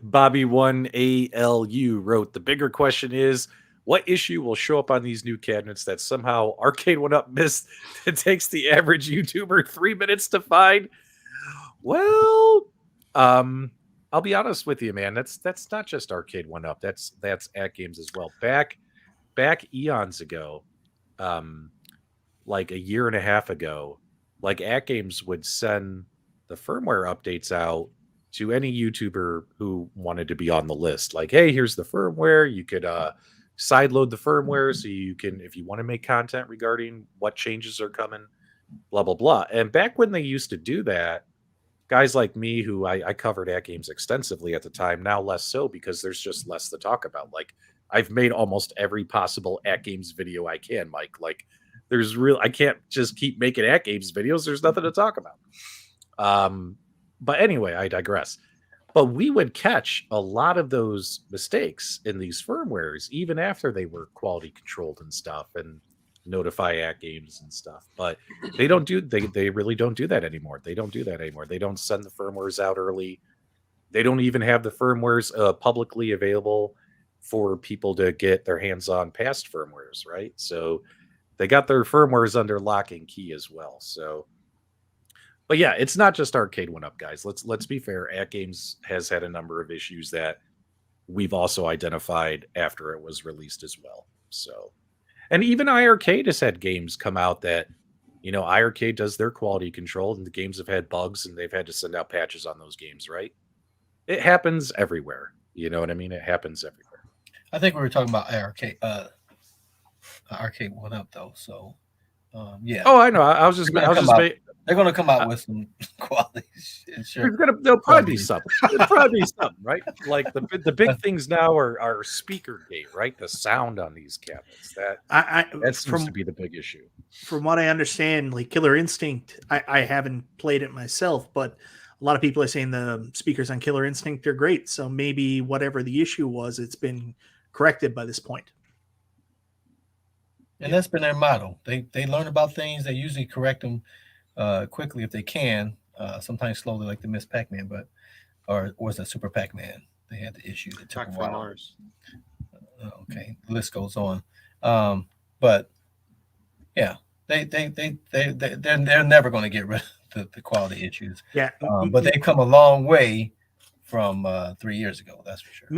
Bobby1ALU wrote, the bigger question is, what issue will show up on these new cabinets that somehow Arcade1Up missed that takes the average YouTuber 3 minutes to find? Well, I'll be honest with you, man. That's not just Arcade1Up. That's at games as well. Back eons ago, like a year and a half ago, like at games would send the firmware updates out to any YouTuber who wanted to be on the list. Like, hey, here's the firmware. You could sideload the firmware so you can, if you want to make content regarding what changes are coming, blah blah blah. And back when they used to do that, guys like me, who I covered at games extensively at the time, now less so because there's just less to talk about. Like, I've made almost every possible at games video I can, Mike. Like, I can't just keep making at games videos. There's nothing to talk about. But anyway, I digress. But we would catch a lot of those mistakes in these firmwares, even after they were quality controlled and stuff, and notify at games and stuff. But they really don't do that anymore. They don't do that anymore. They don't send the firmwares out early. They don't even have the firmwares publicly available for people to get their hands on past firmwares, right? So they got their firmwares under lock and key as well. So, but yeah, it's not just Arcade1Up, guys. Let's be fair. At games has had a number of issues that we've also identified after it was released as well. So, and even iArcade has had games come out that, you know, iArcade does their quality control, and the games have had bugs, and they've had to send out patches on those games, right? It happens everywhere. You know what I mean? It happens everywhere. I think we were talking about Arcade1Up though. So, yeah. Oh, I know. They're going to come out with some quality shit. Sure. There'll probably be something. There'll probably be something, right? Like the big things now are speaker gate, right? The sound on these cabinets. That seems to be the big issue. From what I understand, like Killer Instinct, I haven't played it myself, but a lot of people are saying the speakers on Killer Instinct are great. So maybe whatever the issue was, it's been corrected by this point. And that's been their motto. They learn about things. They usually correct them quickly if they can. Sometimes slowly, like the Miss Pac-Man, or was it Super Pac-Man? They had the issue that took a while. Mars. Okay, the list goes on. But yeah, they're never going to get rid of the quality issues. Yeah, but they've come a long way from 3 years ago. That's for sure.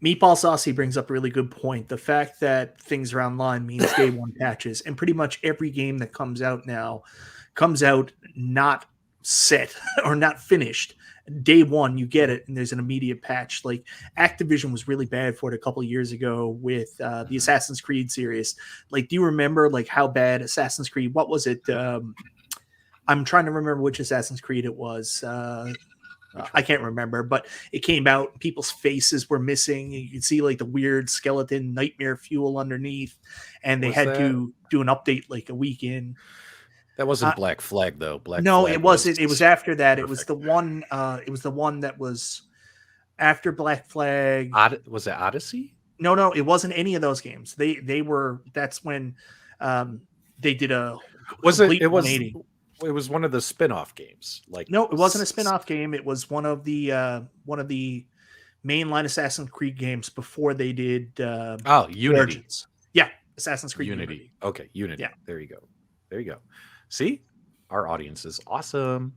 Meatball Saucy brings up a really good point. The fact that things are online means day one patches, and pretty much every game that comes out now comes out not set or not finished. Day one, you get it, and there's an immediate patch. Like Activision was really bad for it a couple of years ago with the Assassin's Creed series. Like, do you remember like how bad Assassin's Creed? What was it? I'm trying to remember which Assassin's Creed it was. I can't remember, but it came out. People's faces were missing. You could see like the weird skeleton nightmare fuel underneath, and they had to do an update like a week in. That wasn't Black Flag though. No, it wasn't. It was after that. Perfect. It was the one. It was the one that was after Black Flag. Was it Odyssey? No, it wasn't any of those games. They were. That's when they did a. Was it? It was. 180. It was one of the spin-off games. Like, no, it wasn't a spin-off game. It was one of the mainline Assassin's Creed games before they did Unity. Origins. Yeah, Assassin's Creed Unity. Okay, Unity. Yeah. There you go. See? Our audience is awesome.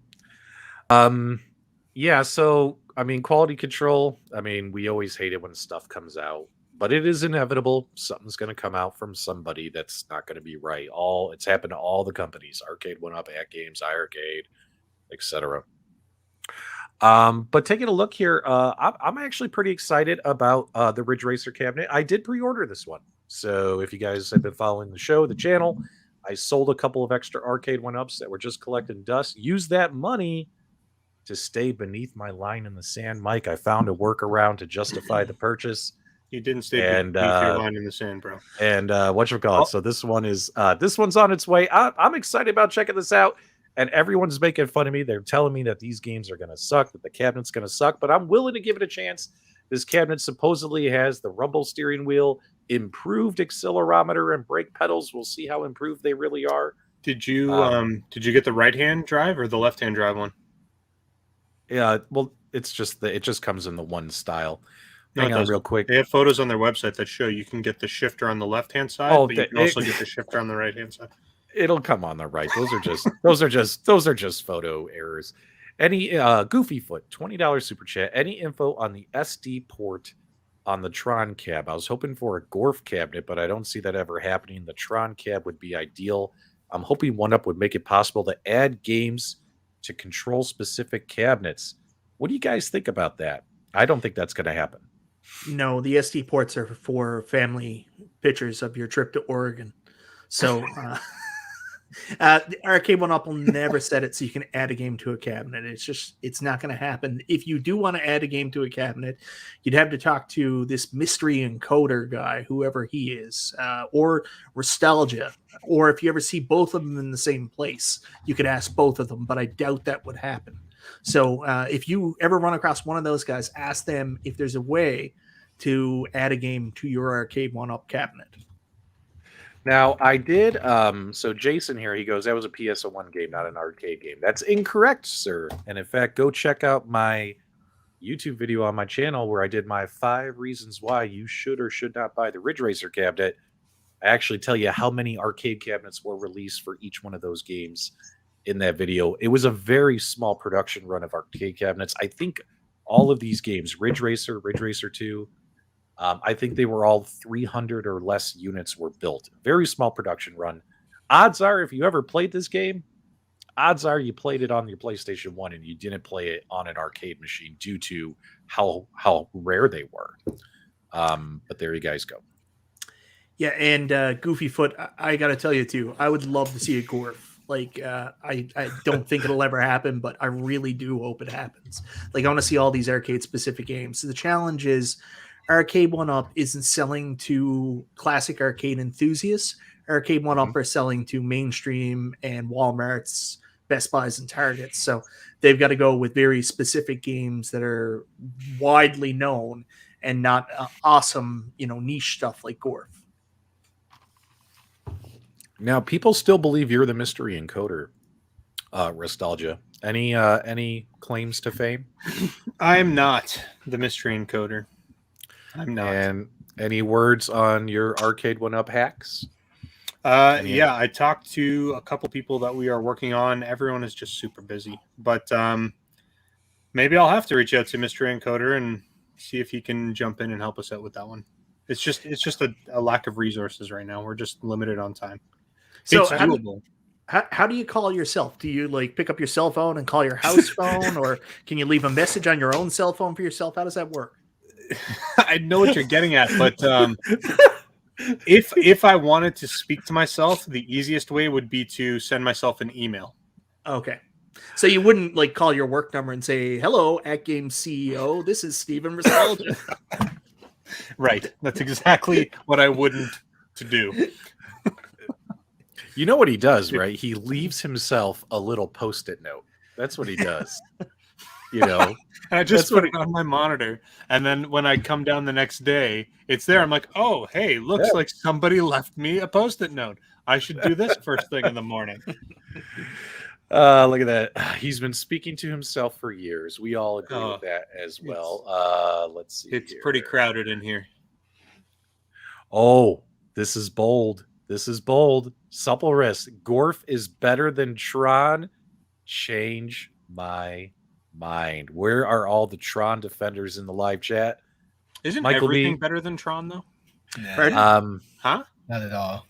Yeah, so I mean, quality control, I mean, we always hate it when stuff comes out. But it is inevitable. Something's going to come out from somebody that's not going to be right. It's happened to all the companies: Arcade1Up, AtGames, iArcade, etc. But taking a look here, I'm actually pretty excited about the Ridge Racer cabinet. I did pre-order this one, so if you guys have been following the channel, I sold a couple of extra Arcade1Ups that were just collecting dust. Use that money to stay beneath my line in the sand, Mike. I found a workaround to justify the purchase. You didn't stay beneath your line in the sand, bro. And whatchamacallit? So this one's on its way. I'm excited about checking this out. And everyone's making fun of me. They're telling me that these games are going to suck, that the cabinet's going to suck. But I'm willing to give it a chance. This cabinet supposedly has the rumble steering wheel, improved accelerometer, and brake pedals. We'll see how improved they really are. Did you get the right-hand drive or the left-hand drive one? Yeah, well, it just comes in the one style. Hang on real quick. They have photos on their website that show you can get the shifter on the left-hand side, but you can also get the shifter on the right-hand side. It'll come on the right. Those are just photo errors. Any Goofy Foot, $20 super chat. Any info on the SD port on the Tron cab? I was hoping for a Gorf cabinet, but I don't see that ever happening. The Tron cab would be ideal. I'm hoping 1UP would make it possible to add games to control specific cabinets. What do you guys think about that? I don't think that's going to happen. No, the SD ports are for family pictures of your trip to Oregon. So Arcade1Up will never set it so you can add a game to a cabinet. It's not going to happen. If you do want to add a game to a cabinet, you'd have to talk to this mystery encoder guy, whoever he is, or Restalgia. Or if you ever see both of them in the same place, you could ask both of them, but I doubt that would happen. So if you ever run across one of those guys, ask them if there's a way to add a game to your Arcade1Up cabinet. Now, I did. So Jason here, he goes, that was a PS1 game, not an arcade game. That's incorrect, sir. And in fact, go check out my YouTube video on my channel where I did my 5 reasons why you should or should not buy the Ridge Racer cabinet. I actually tell you how many arcade cabinets were released for each one of those games in that video. It was a very small production run of arcade cabinets. I think all of these games, Ridge Racer 2, I think they were all 300 or less units were built. Very small production run. Odds are, if you ever played this game, odds are you played it on your PlayStation 1 and you didn't play it on an arcade machine due to how rare they were. But there you guys go. Yeah, and Goofy Foot, I got to tell you too, I would love to see a Gorf. Like, I don't think it'll ever happen, but I really do hope it happens. Like, I want to see all these arcade-specific games. So the challenge is Arcade1Up isn't selling to classic arcade enthusiasts. Arcade1Up are selling to mainstream and Walmarts, Best Buys, and Targets. So they've got to go with very specific games that are widely known and not awesome, niche stuff like Gorf. Now, people still believe you're the mystery encoder, Restalgia. Any claims to fame? I am not the mystery encoder. I'm not. And any words on your Arcade1Up hacks? Yeah, I talked to a couple people that we are working on. Everyone is just super busy, but maybe I'll have to reach out to Mystery Encoder and see if he can jump in and help us out with that one. It's just a lack of resources right now. We're just limited on time. So it's doable. How do you call yourself? Do you like pick up your cell phone and call your house phone, or can you leave a message on your own cell phone for yourself? How does that work? I know what you're getting at, but if I wanted to speak to myself, the easiest way would be to send myself an email. Okay. So you wouldn't like call your work number and say, "Hello, Game CEO. This is Steven Restalgia." Right. That's exactly what I wouldn't to do. You know what he does, right? He leaves himself a little post-it note. That's what he does. You know, and I just put it on my monitor, and then when I come down the next day, it's there. I'm like, oh, hey, looks like somebody left me a post-it note. I should do this first thing in the morning. Look at that. He's been speaking to himself for years. We all agree with that as well. Let's see. It's pretty crowded in here. Oh, this is bold. This is bold. Supple wrist. Gorf is better than Tron. Change my mind. Where are all the Tron defenders in the live chat? Isn't Michael everything B? better than Tron though? Nah, Huh? not at all.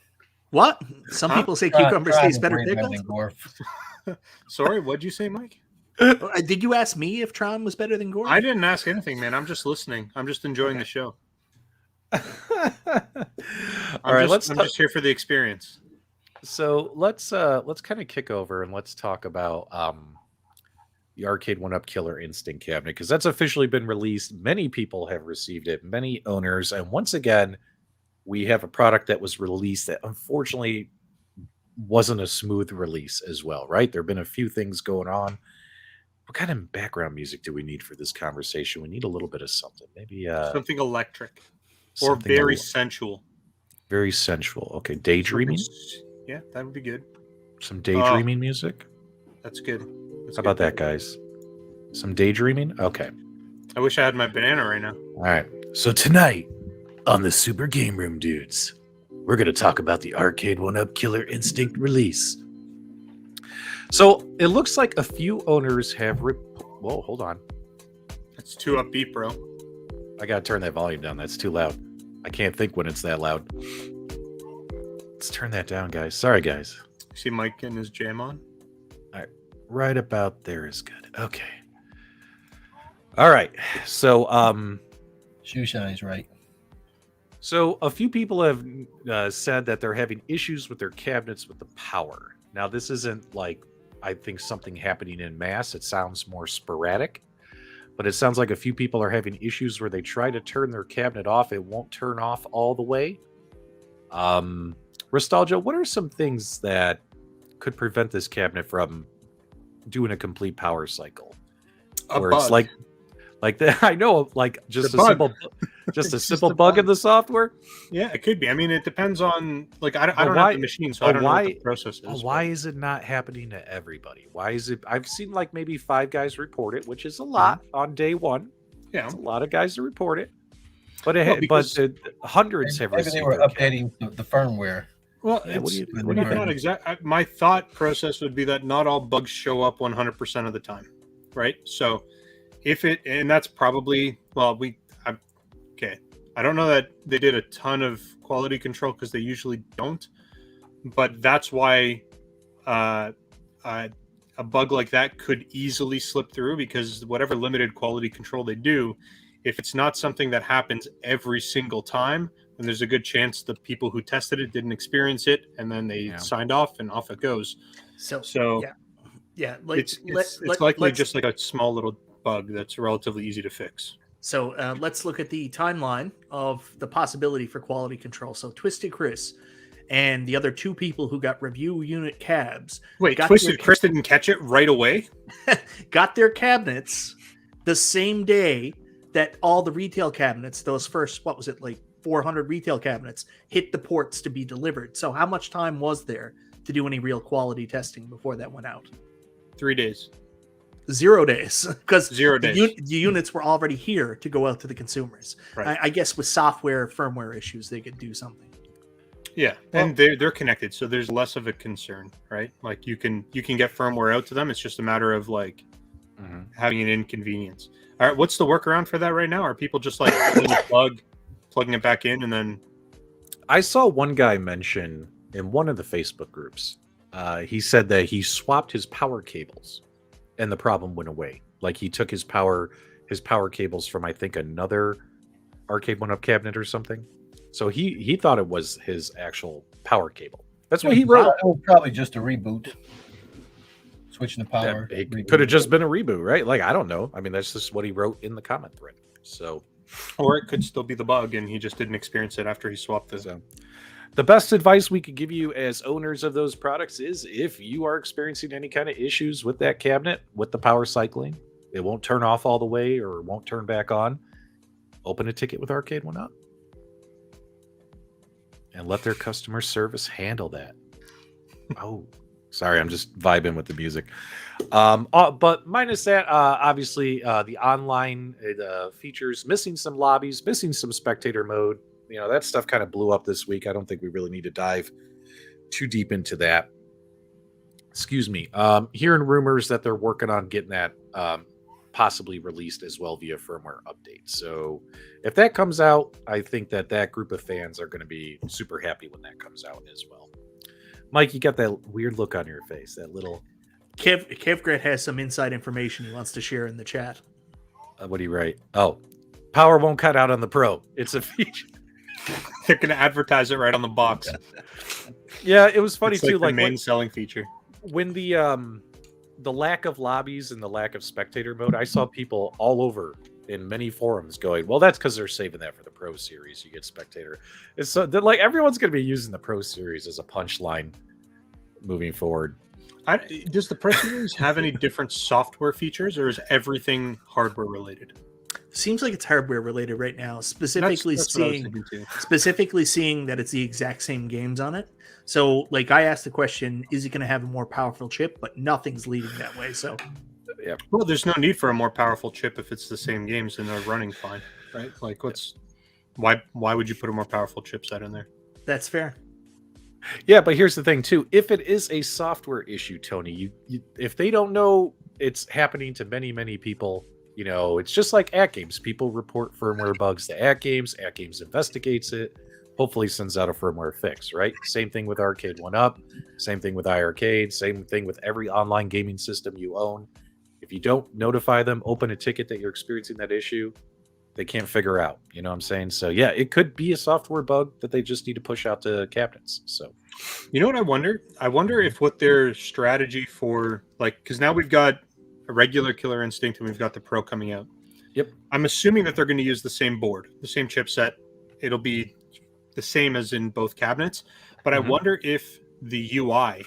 What? Some people say cucumbers taste better way better pickled. than Gorf. Sorry, what'd you say, Mike? Did you ask me if Tron was better than Gore? I didn't ask anything, man. I'm just listening. I'm just enjoying the show. I'm just here for the experience. So let's kind of kick over and let's talk about the Arcade1Up Killer Instinct cabinet, because that's officially been released. Many people have received it, many owners, and once again, we have a product that was released that unfortunately wasn't a smooth release as well, right? There have been a few things going on. What kind of background music do we need for this conversation? We need a little bit of something, maybe something electric or very sensual. Very sensual. Okay, daydreaming. Yeah, that would be good. Some daydreaming music. That's good. How about that, guys? Some daydreaming? Okay. I wish I had my banana right now. All right. So tonight on the Super Game Room Dudes, we're going to talk about the Arcade1Up Killer Instinct release. So it looks like a few owners have... Whoa, hold on. It's too upbeat, bro. I got to turn that volume down. That's too loud. I can't think when it's that loud. Let's turn that down, guys. Sorry, guys. See Mike and his jam on? All right. Right about there is good. Okay. All right. So, Shoe shine's right. So a few people have said that they're having issues with their cabinets with the power. Now, this isn't like, I think, something happening in mass. It sounds more sporadic. But it sounds like a few people are having issues where they try to turn their cabinet off. It won't turn off all the way. Restalgia, what are some things that could prevent this cabinet from doing a complete power cycle? It's like that. I know, like just a simple bug in the software. Yeah, it could be. I mean, it depends on like I don't have the machine, so I don't know what the process is. Why is it not happening to everybody? Why is it? I've seen like maybe 5 guys report it, which is a lot on day one. Yeah, it's a lot of guys to report it. But hundreds have received. They were updating the firmware. Well, my thought process would be that not all bugs show up 100% of the time, right? So and that's probably, okay. I don't know that they did a ton of quality control because they usually don't, but that's why a bug like that could easily slip through, because whatever limited quality control they do, if it's not something that happens every single time, then there's a good chance the people who tested it didn't experience it, and then they signed off and off it goes. So yeah, it's likely just like a small little bug that's relatively easy to fix. So let's look at the timeline of the possibility for quality control. So Twisted Chris and the other 2 people who got review unit cabs. Wait, Twisted Chris didn't catch it right away? Got their cabinets the same day that all the retail cabinets, those first, what was it, like 400 retail cabinets hit the ports to be delivered. So how much time was there to do any real quality testing before that went out? 3 days. 0 days, because 0 days. The units were already here to go out to the consumers. Right. I guess with software, firmware issues, they could do something. Yeah, and they're connected, so there's less of a concern, right? Like you can get firmware out to them. It's just a matter of like having an inconvenience. All right, what's the workaround for that right now? Are people just like plugging it back in, and then? I saw one guy mention in one of the Facebook groups. He said that he swapped his power cables, and the problem went away. Like he took his power cables from I think another Arcade1Up cabinet or something. So he thought it was his actual power cable. That's what he wrote. It was probably just a reboot. Switching the power. Yeah, it could have just been a reboot, right? Like, I don't know. I mean, that's just what he wrote in the comment thread. So, or it could still be the bug and he just didn't experience it after he swapped it. So, the best advice we could give you as owners of those products is if you are experiencing any kind of issues with that cabinet, with the power cycling, it won't turn off all the way or won't turn back on, open a ticket with Arcade1Up. And let their customer service handle that. Oh, sorry, I'm just vibing with the music. But minus that, obviously, the online features, missing some lobbies, missing some spectator mode. You know, that stuff kind of blew up this week. I don't think we really need to dive too deep into that. Excuse me. Hearing rumors that they're working on getting that possibly released as well via firmware update. So if that comes out, I think that group of fans are going to be super happy when that comes out as well. Mike, you got that weird look on your face, that little... Kevgret has some inside information he wants to share in the chat. What do you write? Oh, power won't cut out on the Pro. It's a feature. They're going to advertise it right on the box. Yeah, it was funny it's too. Like the main selling feature. When the lack of lobbies and the lack of spectator mode, I saw people all over in many forums going, well, that's because they're saving that for the Pro Series. You get spectator. It's so like everyone's going to be using the Pro Series as a punchline moving forward. Does the Pro Series have any different software features, or is everything hardware related? Seems like it's hardware related right now. Specifically seeing that it's the exact same games on it. So, like, I asked the question, is it going to have a more powerful chip? But nothing's leading that way. So, yeah. Well, there's no need for a more powerful chip if it's the same games and they're running fine, right? Like, why would you put a more powerful chipset in there? That's fair. Yeah, but here's the thing too. If it is a software issue, Tony, if they don't know it's happening to many people, you know, it's just like AtGames. People report firmware bugs to AtGames. AtGames investigates it. Hopefully sends out a firmware fix, right? Same thing with Arcade1Up. Same thing with iArcade. Same thing with every online gaming system you own. If you don't notify them, open a ticket that you're experiencing that issue, they can't figure out. You know what I'm saying? So, yeah, it could be a software bug that they just need to push out to cabinets. So, you know what I wonder? I wonder if what their strategy for, like, because now we've got a regular Killer Instinct and we've got the Pro coming out. Yep. I'm assuming that they're going to use the same board, the same chipset. It'll be the same as in both cabinets, but I wonder if the UI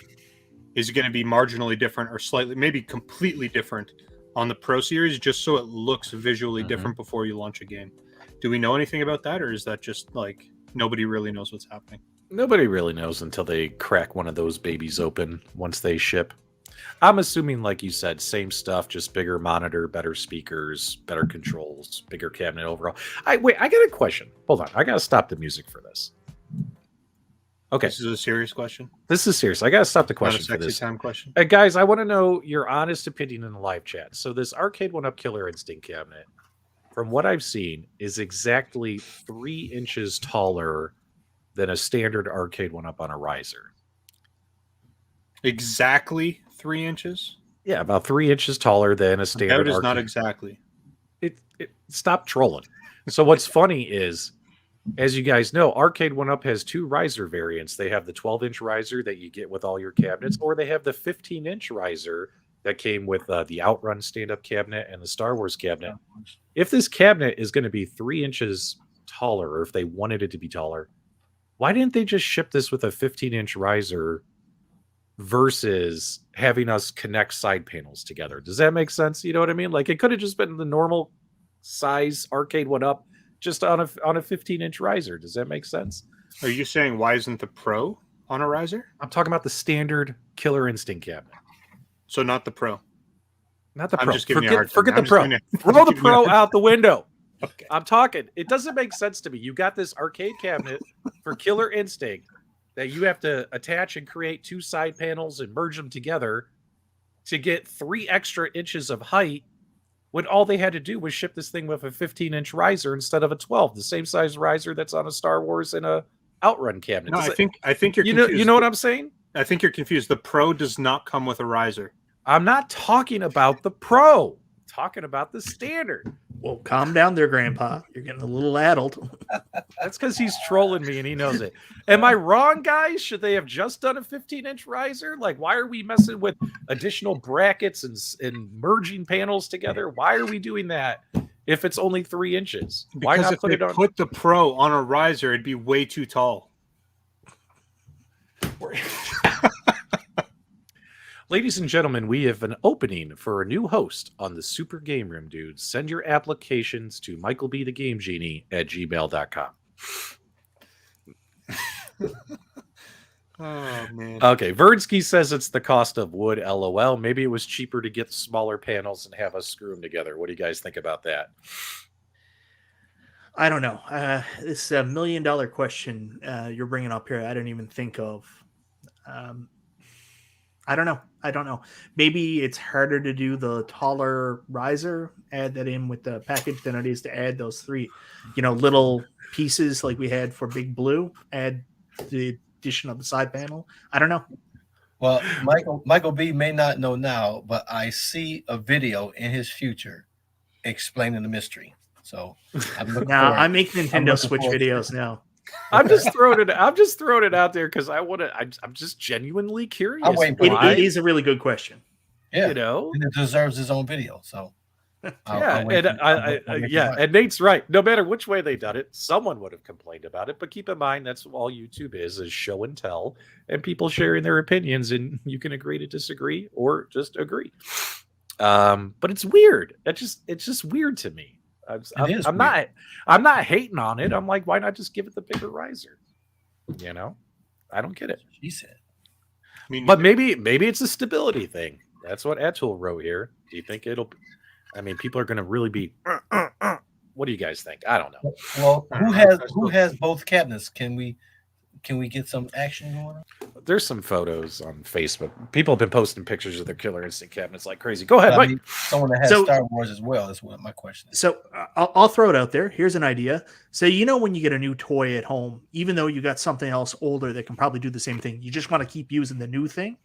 is going to be marginally different or slightly, maybe completely different on the Pro Series, just so it looks visually different before you launch a game. Do we know anything about that, or is that just like nobody really knows what's happening? Nobody really knows until they crack one of those babies open once they ship. I'm assuming, like you said, same stuff, just bigger monitor, better speakers, better controls, bigger cabinet overall. Wait, I got a question. Hold on. I got to stop the music for this. Okay. This is a serious question. This is serious. I got to stop the question Not a for this. time question. Guys, I want to know your honest opinion in the live chat. So this Arcade1Up Killer Instinct cabinet, from what I've seen, is exactly 3 inches taller than a standard Arcade1Up on a riser. Exactly 3 inches? Yeah, about 3 inches taller than a standard. That is not exactly. Stop trolling. So what's funny is, as you guys know, Arcade1Up has 2 riser variants. They have the 12-inch riser that you get with all your cabinets, or they have the 15-inch riser that came with the Outrun stand-up cabinet and the Star Wars cabinet. If this cabinet is going to be 3 inches taller, or if they wanted it to be taller, why didn't they just ship this with a 15-inch riser versus having us connect side panels together? Does that make sense? You know what I mean? Like, it could have just been the normal size Arcade1Up just on a 15-inch riser. Does that make sense? Are you saying why isn't the Pro on a riser? I'm talking about the standard Killer Instinct cabinet. So not the Pro. Not the Pro. I'm just giving you a hard time. Forget the Pro. Throw the Pro out the window. Okay. I'm talking. It doesn't make sense to me. You got this arcade cabinet for Killer Instinct that you have to attach and create 2 side panels and merge them together to get 3 extra inches of height, when all they had to do was ship this thing with a 15-inch riser instead of a 12, the same size riser that's on a Star Wars and a Outrun cabinet. No, I think you're confused. You know what I'm saying? I think you're confused. The Pro does not come with a riser. I'm not talking about the Pro. I'm talking about the standard. Well, calm down there, Grandpa. You're getting a little addled. That's because he's trolling me and he knows it. Am I wrong, guys? Should they have just done a 15-inch riser? Like, why are we messing with additional brackets and merging panels together? Why are we doing that if it's only 3 inches? Why Because not if put they it on? put the Pro on a riser, it'd be way too tall. Ladies and gentlemen, we have an opening for a new host on the Super Game Room, dudes. Send your applications to MichaelB The Game Genie at gmail.com. Oh, man. Okay, Verdsky says it's the cost of wood, LOL. Maybe it was cheaper to get smaller panels and have us screw them together. What do you guys think about that? I don't know. This is $1 million question you're bringing up here. I didn't even think of. I don't know. Maybe it's harder to do the taller riser, add that in with the package than it is to add those 3, little pieces like we had for Big Blue, add the addition of the side panel. I don't know. Well, Michael B may not know now, but I see a video in his future explaining the mystery. So I make Nintendo Switch videos now. I'm just throwing it out there because I'm just genuinely curious. It is a really good question. Yeah, and it deserves his own video. So and Nate's right. No matter which way they done it, someone would have complained about it. But keep in mind, that's all YouTube is show and tell, and people sharing their opinions, and you can agree to disagree or just agree. But it's weird. It's just weird to me. I'm not hating on it. I'm like, why not just give it the bigger riser? I don't get it. She said. But maybe it's a stability thing. That's what Atul wrote here. Do you think it'll? I mean, people are going to really be. What do you guys think? I don't know. Well, who has both cabinets? Can we get some action going on? There's some photos on Facebook. People have been posting pictures of their Killer Instinct cabinets like crazy. Go ahead, Mike. Someone that has Star Wars as well. That's what my question is. So I'll throw it out there. Here's an idea. So when you get a new toy at home, even though you got something else older that can probably do the same thing, you just want to keep using the new thing.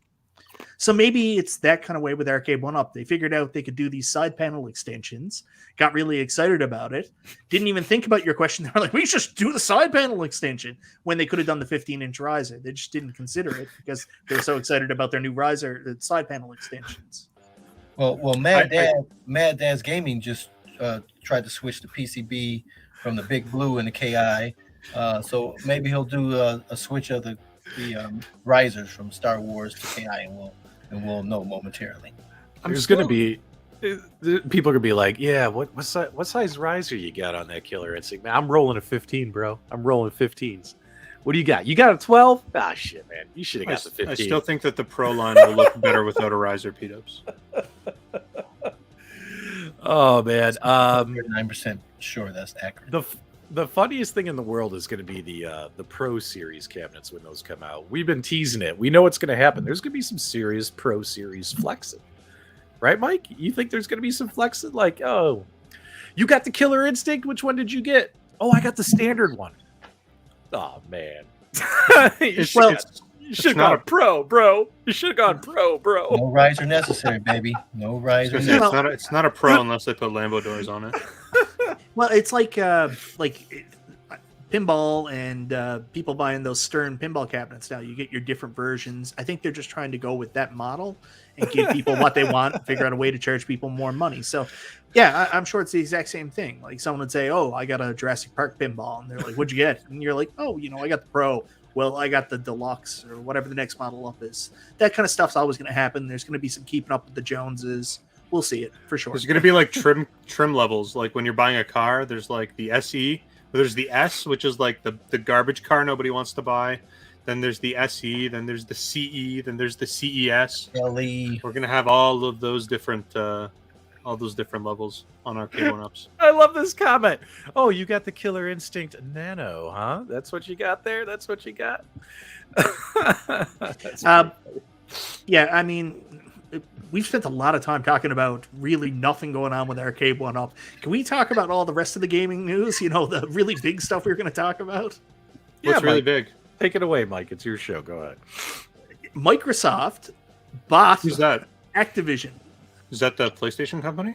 So maybe it's that kind of way with Arcade1Up. They figured out they could do these side panel extensions, got really excited about it, didn't even think about your question. They were like, we should just do the side panel extension when they could have done the 15-inch riser. They just didn't consider it because they were so excited about their new riser, the side panel extensions. Well, Mad Dad's Gaming just tried to switch the PCB from the Big Blue and the KI. So maybe he'll do a switch of the risers from Star Wars to KI, and we'll know momentarily. There's going to be people are going to be like, yeah, what size riser you got on that Killer Instinct? Man, I'm rolling a 15, bro. I'm rolling 15s. What do you got? You got a 12? Ah, shit, man. You should have got the 15. I still think that the Pro line will look better without a riser, PDubs. Oh, man. 9% sure that's accurate. The funniest thing in the world is going to be the Pro Series cabinets when those come out. We've been teasing it. We know what's going to happen. There's going to be some serious Pro Series flexing. Right, Mike? You think there's going to be some flexing? Like, oh, you got the Killer Instinct? Which one did you get? Oh, I got the standard one. Oh, man. You should have gone Pro, bro. You should have gone Pro, bro. No riser necessary, baby. No riser necessary. It's not a Pro unless they put Lambo doors on it. Well, it's like pinball and people buying those Stern pinball cabinets now. You get your different versions. I think they're just trying to go with that model and give people what they want and figure out a way to charge people more money. So, yeah, I'm sure it's the exact same thing. Like someone would say, oh, I got a Jurassic Park pinball. And they're like, what'd you get? And you're like, oh, I got the Pro. Well, I got the Deluxe or whatever the next model up is. That kind of stuff's always going to happen. There's going to be some keeping up with the Joneses, we'll see it for sure. There's going to be like trim levels. Like when you're buying a car, there's like the SE. There's the S, which is like the garbage car nobody wants to buy. Then there's the SE. Then there's the CE. Then there's the CES. LE. We're going to have all of those different levels on Arcade1Ups. I love this comment. Oh, you got the Killer Instinct Nano, huh? That's what you got there? That's what you got? Yeah, I mean, we've spent a lot of time talking about really nothing going on with Arcade1Up. Can we talk about all the rest of the gaming news? You know, the really big stuff we're going to talk about? What's really Mike, big? Take it away, Mike. It's your show. Go ahead. Microsoft bought Who's that? Activision. Is that the PlayStation company?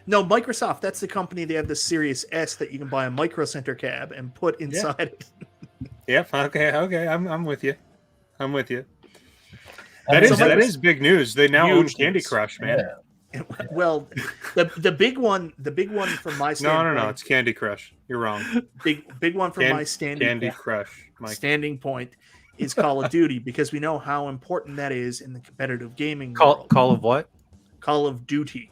No, Microsoft. That's the company. They have the Series S that you can buy a Micro Center cab and put inside it. Yep. Okay. I'm with you. That is big news. They now own Candy Crush, man. Yeah. Well, the big one from my standpoint. No, it's Candy Crush. You're wrong. Big one from my Candy Crush. Mike. Standing point is Call of Duty, because we know how important that is in the competitive gaming world. Call of what? Call of Duty.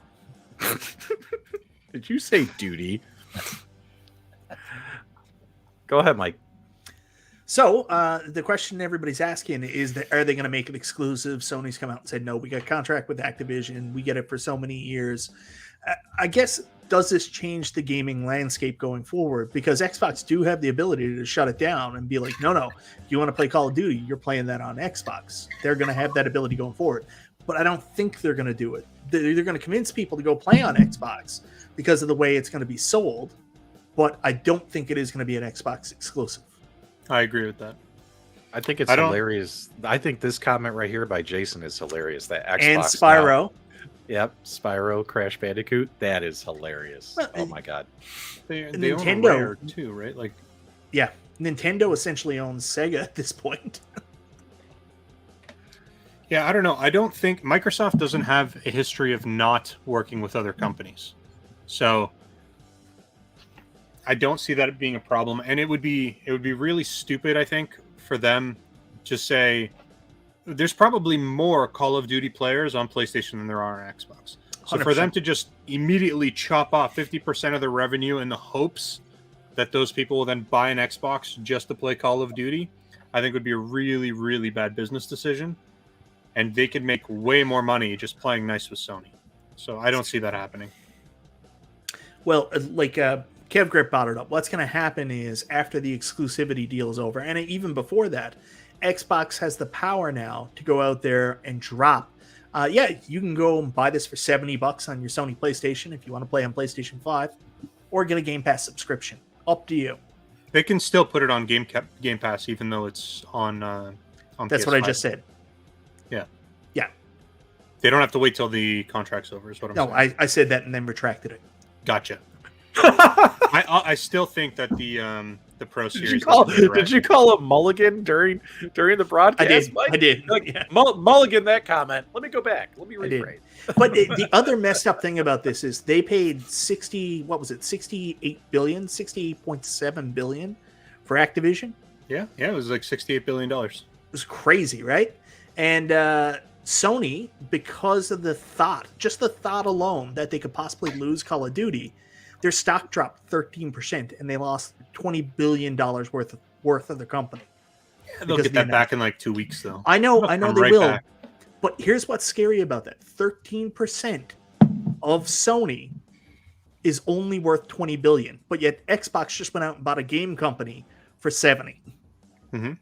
Did you say duty? Go ahead, Mike. So the question everybody's asking is that, are they going to make it exclusive? Sony's come out and said, no, we got a contract with Activision. We get it for so many years. I guess, does this change the gaming landscape going forward? Because Xbox do have the ability to shut it down and be like, no, if you want to play Call of Duty, you're playing that on Xbox. They're going to have that ability going forward. But I don't think they're going to do it. They're going to convince people to go play on Xbox because of the way it's going to be sold. But I don't think it is going to be an Xbox exclusive. I agree with that. I think it's hilarious. I think this comment right here by Jason is hilarious. That Xbox and Spyro. Now, yep, Spyro, Crash Bandicoot. That is hilarious. Well, oh my god. They Nintendo own Rare too, right? Like, yeah, Nintendo essentially owns Sega at this point. yeah, I don't know. I don't think Microsoft doesn't have a history of not working with other companies, so I don't see that being a problem. And it would be really stupid, I think, for them to say there's probably more Call of Duty players on PlayStation than there are on Xbox. So 100%. for them to just immediately chop off 50% of their revenue in the hopes that those people will then buy an Xbox just to play Call of Duty, I think would be a really, really bad business decision. And they could make way more money just playing nice with Sony. So I don't see that happening. Well, like Kev Grip brought it up. What's going to happen is after the exclusivity deal is over, and even before that, Xbox has the power now to go out there and drop. You can go and buy this for $70 on your Sony PlayStation if you want to play on PlayStation 5, or get a Game Pass subscription. Up to you. They can still put it on Game Pass even though it's on That's PS5. what I just said. Yeah. Yeah. They don't have to wait till the contract's over, is what I'm saying. No, I said that and then retracted it. Gotcha. I still think that the Pro Series. Did you call him Mulligan during the broadcast? I did. Like, yeah. Mulligan that comment. Let me go back. Let me rephrase. But the other messed up thing about this is they paid 68.7 billion for Activision. Yeah, it was like $68 billion. It was crazy, right? And Sony, because of the thought alone that they could possibly lose Call of Duty, their stock dropped 13%, and they lost $20 billion worth of their company. Yeah, they'll get that back in like 2 weeks, though. I know they will. Back. But here's what's scary about that: 13% of Sony is only worth $20 billion, but yet Xbox just went out and bought a game company for $70. Mm-hmm.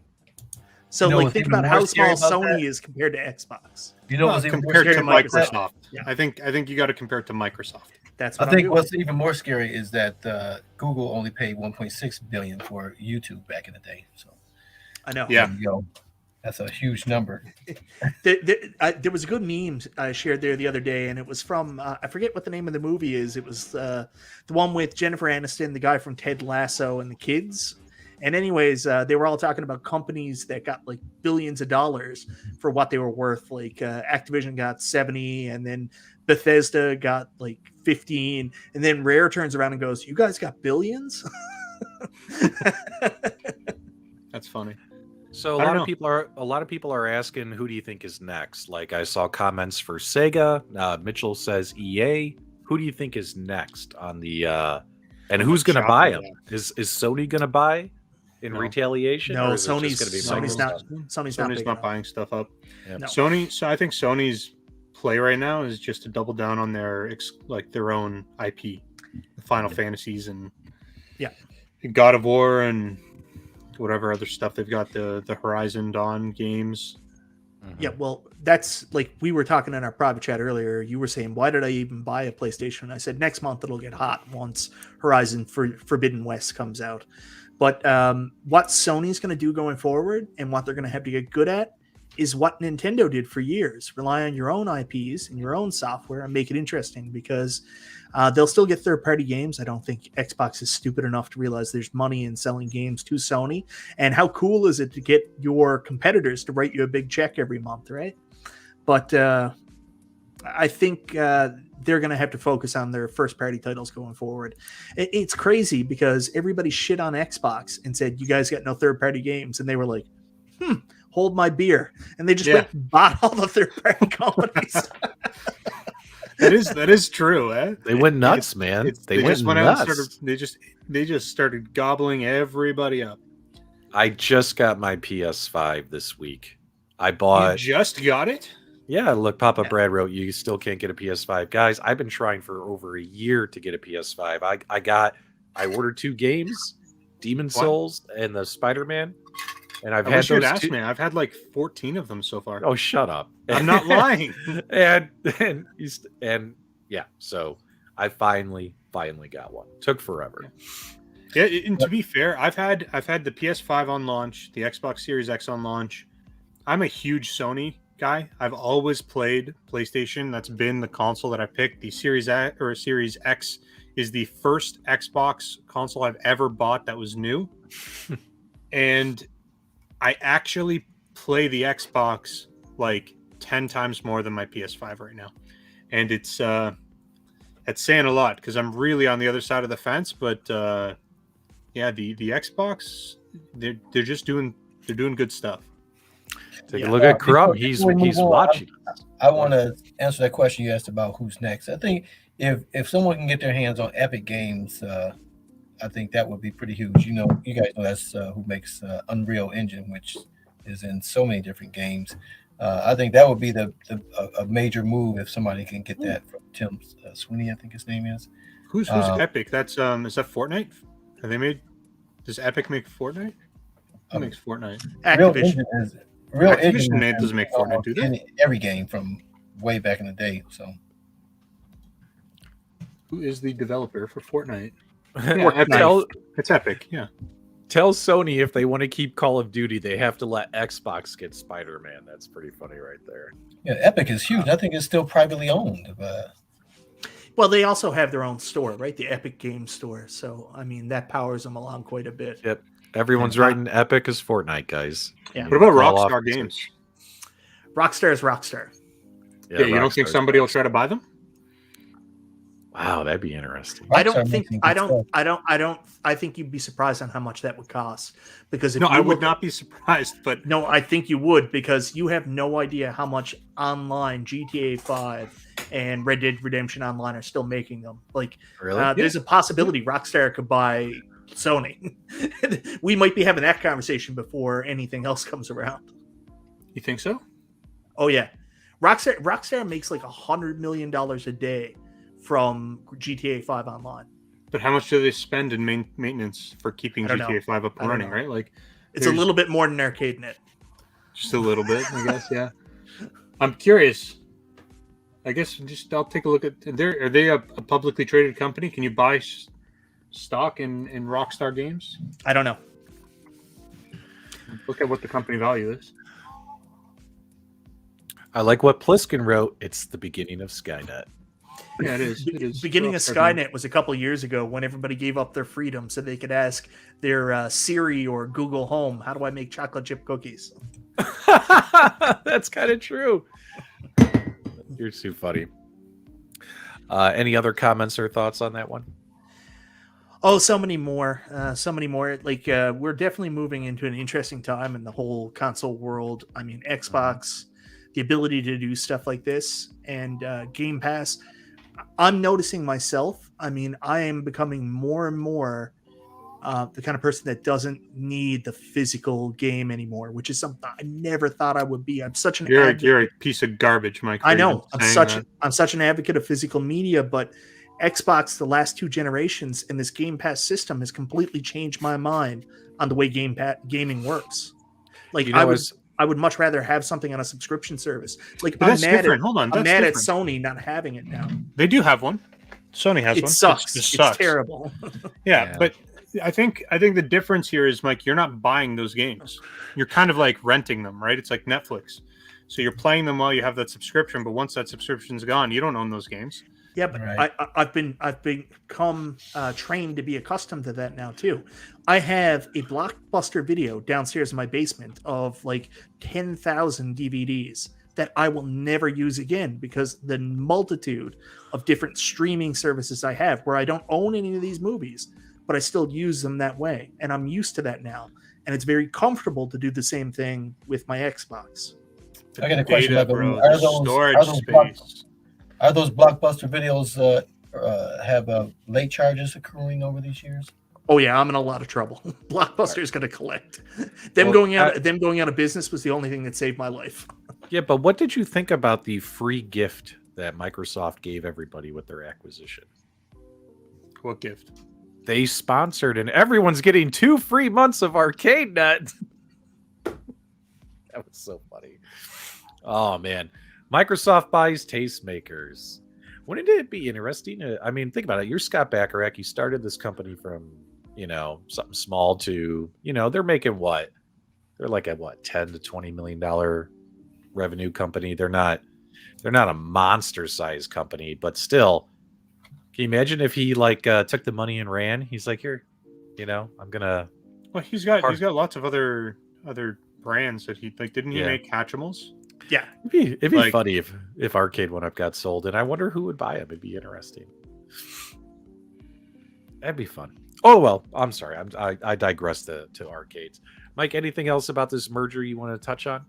So, think about how small Sony is compared to Xbox. You know what's even more compared to scary Microsoft? Yeah. I think you got to compare it to Microsoft. That's what I think what's even more scary is that Google only paid $1.6 billion for YouTube back in the day. So I know. Yeah. That's a huge number. There was a good meme I shared there the other day, and it was from I forget what the name of the movie is. It was the one with Jennifer Aniston, the guy from Ted Lasso, and the kids. And anyways, they were all talking about companies that got like billions of dollars for what they were worth. Like Activision got 70, and then Bethesda got like 15, and then Rare turns around and goes, "You guys got billions?" That's funny. So a lot of people are asking, who do you think is next? Like I saw comments for Sega. Mitchell says EA. Who do you think is next on the and who's going to buy them? Is Sony going to buy in retaliation? No, or is Sony's not buying stuff up. Yeah. No. Sony. So I think Sony's play right now is just to double down on their own IP, the Final Fantasies and God of War and whatever other stuff they've got, the Horizon Dawn games. Yeah, well, that's like we were talking in our private chat earlier. You were saying, why did I even buy a PlayStation? And I said, next month it'll get hot once Horizon Forbidden West comes out. But what Sony's going to do going forward and what they're going to have to get good at is what Nintendo did for years. Rely on your own IPs and your own software and make it interesting, because they'll still get third-party games. I don't think Xbox is stupid enough to realize there's money in selling games to Sony. And how cool is it to get your competitors to write you a big check every month, right? But I think they're going to have to focus on their first-party titles going forward. It's crazy because everybody shit on Xbox and said, you guys got no third-party games. And they were like, hold my beer. And they just went and bought all the third-party companies. That is true, eh? They went nuts, man. They went nuts. They just started gobbling everybody up. I just got my PS5 this week. I bought. You just got it? Yeah, look, Papa Brad wrote, you still can't get a PS5. Guys, I've been trying for over a year to get a PS5. I ordered 2 games, Demon Souls and the Spider-Man. And I've had those ask me. I've had like 14 of them so far. Oh, shut up. I'm not lying. and yeah, so I finally got one. Took forever. Yeah, and to be fair, I've had the PS5 on launch, the Xbox Series X on launch. I'm a huge Sony guy. I've always played PlayStation. That's been the console that I picked. The Series X is the first Xbox console I've ever bought that was new. And I actually play the Xbox like 10 times more than my PS5 right now. And it's saying a lot because I'm really on the other side of the fence. But the Xbox, they're doing good stuff. Take a look at Crumb. He's watching. I want to answer that question you asked about who's next. I think if someone can get their hands on Epic Games, I think that would be pretty huge. You guys know that's who makes Unreal Engine, which is in so many different games. I think that would be a major move if somebody can get that from Tim Sweeney, I think his name is. Who's Epic? That's is that Fortnite? Does Epic make Fortnite? Who makes Fortnite? Activision. Activision doesn't make Fortnite, do they? Every game from way back in the day. So, who is the developer for Fortnite? It's Epic, yeah. Tell Sony if they want to keep Call of Duty, they have to let Xbox get Spider-Man. That's pretty funny right there. Yeah, Epic is huge. I think it's still privately owned. Well, they also have their own store, right? The Epic Game Store. So, I mean, that powers them along quite a bit. Yep. Everyone's writing Epic as Fortnite, guys. Yeah. What about Rockstar Games? Rockstar is Rockstar. Yeah, you don't think somebody will try to buy them? Wow, that'd be interesting. I think you'd be surprised on how much that would cost. Because if I would not be surprised, but no, I think you would, because you have no idea how much online GTA 5 and Red Dead Redemption Online are still making them. Like, really? There's a possibility Rockstar could buy Sony. We might be having that conversation before anything else comes around. You think so? Oh yeah, Rockstar makes like $100 million a day from GTA 5 online. But how much do they spend in maintenance for keeping GTA 5 up and running? Right, like it's a little bit more than Arcade1Up. Just a little bit, I guess. Yeah, I'm curious. I guess I'll take a look at. Are they a publicly traded company? Can you buy stock in Rockstar Games? I don't know. Look at what the company value is. I like what Pliskin wrote. It's the beginning of Skynet. Yeah, it is. It is. Beginning of Skynet was a couple years ago when everybody gave up their freedom so they could ask their Siri or Google Home, how do I make chocolate chip cookies? That's kind of true. You're too funny. Any other comments or thoughts on that one? Oh, so many more. Like we're definitely moving into an interesting time in the whole console world. I mean, Xbox, the ability to do stuff like this, and Game Pass. I'm noticing myself. I mean, I am becoming more and more the kind of person that doesn't need the physical game anymore, which is something I never thought I would be. I'm such an you're a piece of garbage, Mike. I know. I'm such an advocate of physical media, but Xbox, the last 2 generations, and this Game Pass system has completely changed my mind on the way gaming works. Like, I would much rather have something on a subscription service. Like, I'm mad at Sony not having it now. They do have one. Sony has one. It sucks. It's terrible. Yeah, but I think the difference here is, Mike, you're not buying those games. You're kind of like renting them, right? It's like Netflix. So you're playing them while you have that subscription, but once that subscription's gone, you don't own those games. Yeah, but right. I've become trained to be accustomed to that now too. I have a Blockbuster video downstairs in my basement of like 10,000 DVDs that I will never use again because the multitude of different streaming services I have where I don't own any of these movies, but I still use them that way. And I'm used to that now. And it's very comfortable to do the same thing with my Xbox. I got a question. Are those Blockbuster videos have late charges accruing over these years? Oh yeah, I'm in a lot of trouble. Blockbuster is going to collect. Them going out of business was the only thing that saved my life. Yeah, but what did you think about the free gift that Microsoft gave everybody with their acquisition? What gift? They sponsored, and everyone's getting 2 free months of Arcade1Up. That was so funny. Oh man. Microsoft buys tastemakers. Wouldn't it be interesting? I mean, think about it. You're Scott Bacharach. You started this company from, something small to, they're making what? They're like a $10 to $20 million revenue company. They're not a monster size company, but still, can you imagine if he took the money and ran? He's like, here, I'm gonna. Well, he's got lots of other brands that he didn't he make Hatchimals? Yeah, it'd be funny if Arcade1Up got sold, and I wonder who would buy them. It'd be interesting. That'd be fun. Oh well, I'm sorry. I digress to arcades. Mike, anything else about this merger you want to touch on?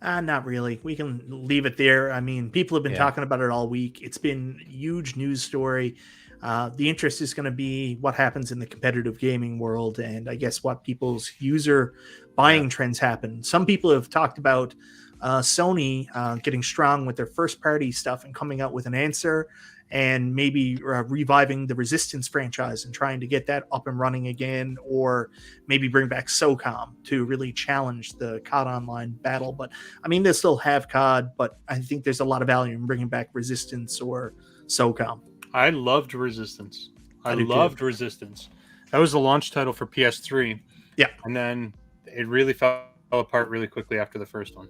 Not really. We can leave it there. I mean, people have been talking about it all week. It's been a huge news story. The interest is going to be what happens in the competitive gaming world, and I guess what people's user buying trends happen. Some people have talked about Sony getting strong with their first party stuff and coming out with an answer, and maybe reviving the Resistance franchise and trying to get that up and running again, or maybe bring back SOCOM to really challenge the COD Online battle. But I mean, they still have COD, but I think there's a lot of value in bringing back Resistance or SOCOM. I loved Resistance. I loved Resistance. That was the launch title for PS3. Yeah. And then it really fell apart really quickly after the first one.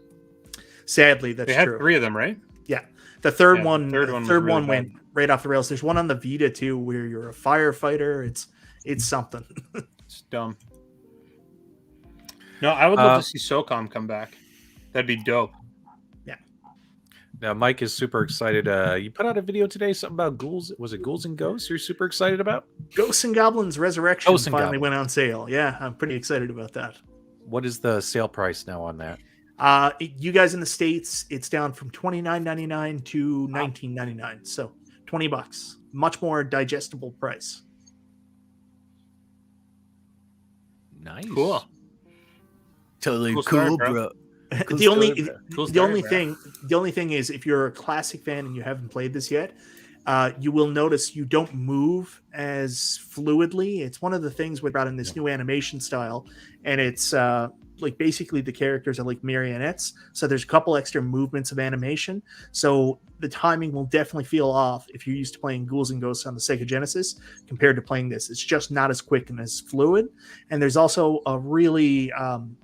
Sadly, that's true. They had 3 of them, right? Yeah. The third one really went right off the rails. There's one on the Vita too, where you're a firefighter. It's something. It's dumb. No, I would love to see SOCOM come back. That'd be dope. Yeah. Now, Mike is super excited. You put out a video today, something about ghouls. Was it Ghouls and Ghosts you're super excited about? Ghosts and Goblins Resurrection finally went on sale. Yeah, I'm pretty excited about that. What is the sale price now on that? You guys in the States, it's down from $29.99 to $19.99. So $20. Much more digestible price. Nice. Cool. Totally cool, bro. The only thing is, if you're a classic fan and you haven't played this yet, you will notice you don't move as fluidly. It's one of the things we brought in this new animation style, and it's basically the characters are like marionettes. So there's a couple extra movements of animation. So the timing will definitely feel off if you're used to playing Ghouls and Ghosts on the Sega Genesis compared to playing this. It's just not as quick and as fluid. And there's also a really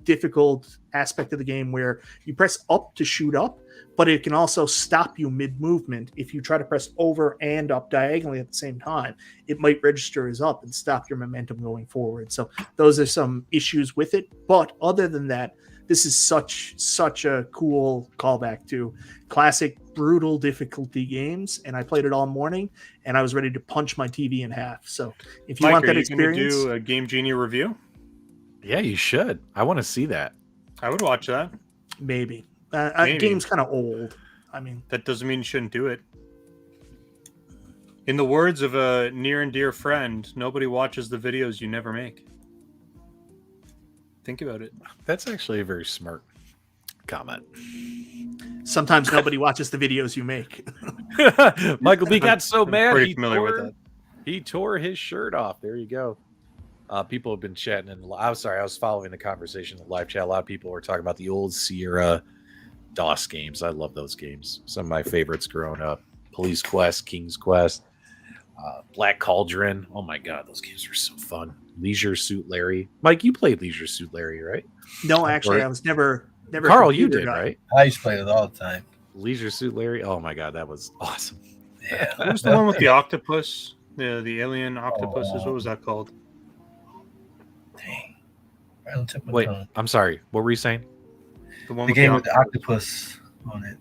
difficult aspect of the game where you press up to shoot up, but it can also stop you mid-movement. If you try to press over and up diagonally at the same time, it might register as up and stop your momentum going forward. So those are some issues with it. But other than that, this is such a cool callback to classic brutal difficulty games, and I played it all morning, and I was ready to punch my TV in half. So if you want that experience, do a Game Genie review. Yeah, you should. I want to see that. I would watch that. Maybe. Game's kind of old. I mean, that doesn't mean you shouldn't do it. In the words of a near and dear friend, nobody watches the videos you never make. Think about it. That's actually a very smart comment. Sometimes nobody watches the videos you make. Michael B got so mad he tore his shirt off. There you go. People have been chatting, and I'm sorry, I was following the conversation in the live chat. A lot of people were talking about the old Sierra DOS games. I love those games. Some of my favorites growing up: Police Quest, King's Quest, Black Cauldron. Oh my god, those games were so fun. Leisure Suit Larry. Mike, you played Leisure Suit Larry, right? No, actually, I was never. Carl, you did, right? I used to play it all the time. Leisure Suit Larry. Oh my god, that was awesome. Yeah, what was the one with the octopus? The alien octopuses. What was that called? Dang. Right on the tip of my Wait, tongue. I'm sorry. What were you saying? The game with the octopus on it.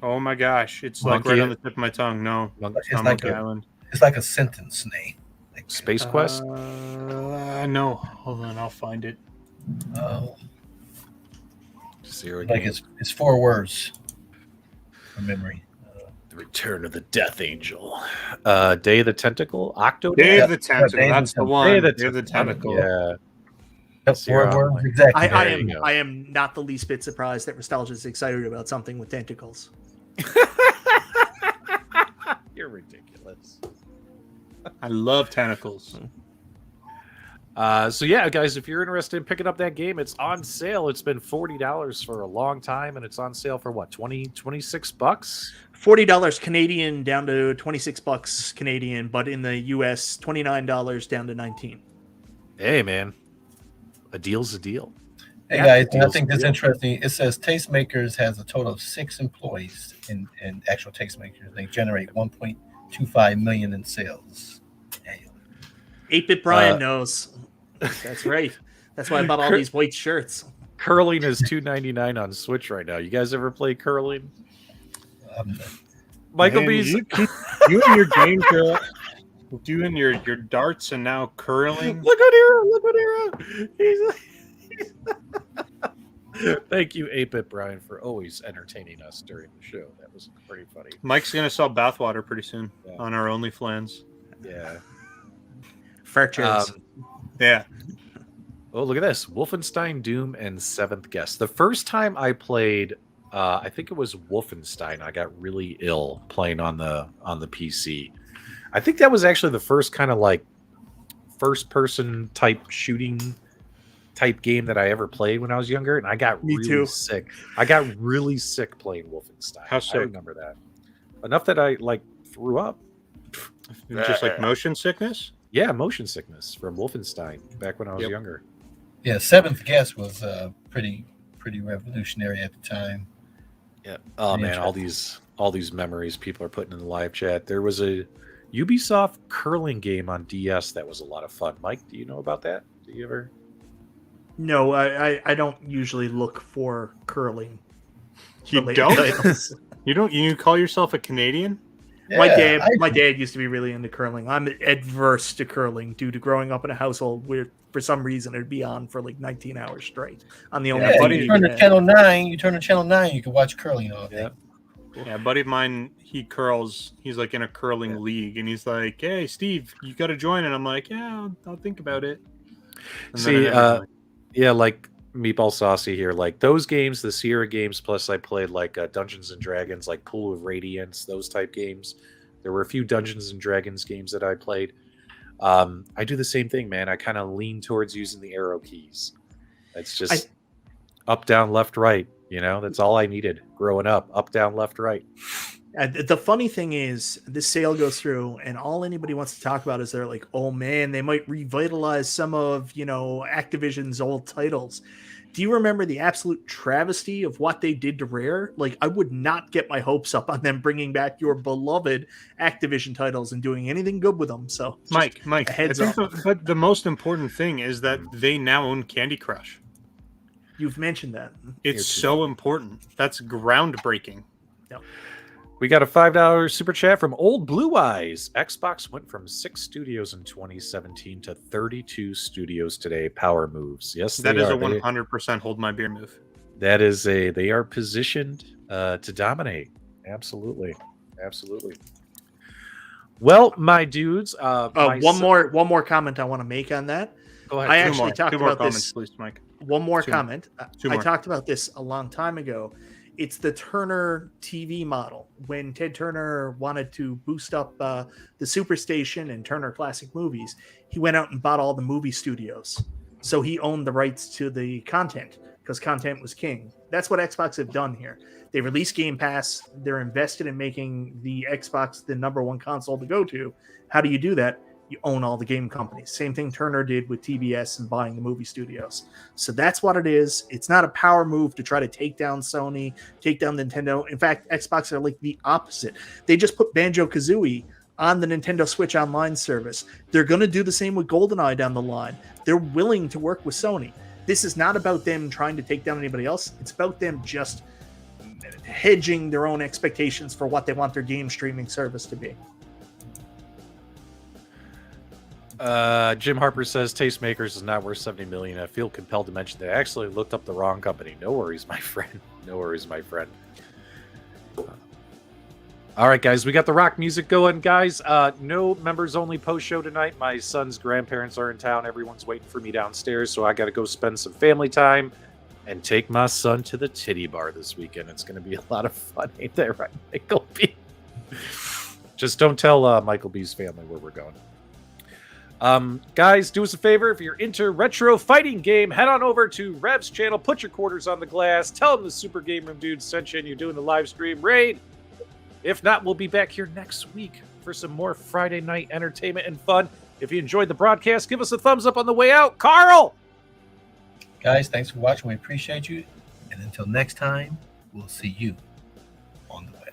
Oh my gosh, it's like right on the tip of my tongue. No, it's not like Monkey Island. It's like a sentence name. Like, Space Quest? No, hold on, I'll find it. Like it's 4 words from memory. The Return of the Death Angel. Day of the Tentacle? Octo Day of the Tentacle. That's the one. Day of the Tentacle. Yeah. That's 4 words exactly. I am not the least bit surprised that Restalgia is excited about something with tentacles. You're ridiculous. I love tentacles. So yeah, guys, if you're interested in picking up that game, it's on sale. It's been $40 for a long time, and it's on sale for what, 26 bucks? $40 Canadian down to 26 bucks Canadian, but in the US, $29 down to 19. Hey man, a deal's a deal. Hey guys, I think that's interesting. It says Tastemakers has a total of 6 employees in actual Tastemakers. They generate 1.25 million in sales annually. 8-Bit Brian knows. That's right. That's why I bought all these white shirts. Curling is $2.99 on Switch right now. You guys ever play curling? Michael B's. You and your game girl doing your darts and now curling. Look at Hero. Thank you, 8-Bit Brian, for always entertaining us during the show. That was pretty funny. Mike's gonna sell bathwater pretty soon on our OnlyFans. Yeah. Furchers. Yeah. Oh, look at this. Wolfenstein, Doom, and Seventh Guest. The first time I played, I think it was Wolfenstein, I got really ill playing on the PC. I think that was actually the first kind of like first-person type shooting type game that I ever played when I was younger, and I got really sick. I got really sick playing Wolfenstein. How sick? I remember that. Enough that I like threw up. Just like motion sickness? Yeah, motion sickness from Wolfenstein back when I was younger. Yeah, Seventh Guest was pretty revolutionary at the time. Yeah. Oh man, all these memories people are putting in the live chat. There was a Ubisoft curling game on DS that was a lot of fun. Mike, do you know about that? Do you ever? No, I don't usually look for curling. You don't? You don't? You call yourself a Canadian? Yeah, my dad used to be really into curling. I'm adverse to curling due to growing up in a household where, for some reason, it'd be on for like 19 hours straight. On the only you turn to channel 9. You turn to channel 9. You can watch curling all day. Yeah, a buddy of mine, he curls. He's like in a curling league, and he's like, "Hey, Steve, you got to join." And I'm like, "Yeah, I'll think about it." And see, yeah, like Meatball Saucy here, like those games, the Sierra games, plus I played like Dungeons and Dragons, like Pool of Radiance, those type games. There were a few Dungeons and Dragons games that I played. I do the same thing, man. I kind of lean towards using the arrow keys. It's just up, down, left, right. You know, that's all I needed growing up. Up, down, left, right. The funny thing is, this sale goes through, and all anybody wants to talk about is they're like, "Oh man, they might revitalize some of Activision's old titles." Do you remember the absolute travesty of what they did to Rare? Like, I would not get my hopes up on them bringing back your beloved Activision titles and doing anything good with them. So, Mike, heads up. But the most important thing is that they now own Candy Crush. You've mentioned that. It's so important. That's groundbreaking. No. We got a $5 super chat from Old Blue Eyes. Xbox went from 6 studios in 2017 to 32 studios today. Power moves. Yes, that is are. a 100% hold my beer move. That is they are positioned to dominate. Absolutely. Well, my dudes. One more comment I want to make on that. Go ahead. I actually talked Two more about comments, this. please, Mike. One more comment. Two I more. talked about this a long time ago. It's the Turner TV model. When Ted Turner wanted to boost up the Superstation and Turner Classic Movies, he went out and bought all the movie studios. So he owned the rights to the content because content was king. That's what Xbox have done here. They released Game Pass. They're invested in making the Xbox the #1 console to go to. How do you do that? You own all the game companies. Same thing Turner did with TBS and buying the movie studios. So that's what it is. It's not a power move to try to take down Sony, take down Nintendo. In fact, Xbox are like the opposite. They just put Banjo-Kazooie on the Nintendo Switch Online service. They're going to do the same with GoldenEye down the line. They're willing to work with Sony. This is not about them trying to take down anybody else. It's about them just hedging their own expectations for what they want their game streaming service to be. Jim Harper says Tastemakers is not worth $70 million. I feel compelled to mention that I actually looked up the wrong company. No worries, my friend. No worries, my friend. All right, guys, we got the rock music going, guys. No members only post show tonight. My son's grandparents are in town. Everyone's waiting for me downstairs, so I got to go spend some family time and take my son to the titty bar this weekend. It's going to be a lot of fun, ain't that right, Michael B? Just don't tell Michael B's family where we're going. Guys, do us a favor. If you're into retro fighting game, head on over to Rev's channel, put your quarters on the glass, tell them the Super Game Room dudes sent you and you're doing the live stream raid. If not, we'll be back here next week for some more Friday night entertainment and fun. If you enjoyed the broadcast, give us a thumbs up on the way out. Carl! Guys, thanks for watching. We appreciate you. And until next time, we'll see you on the way.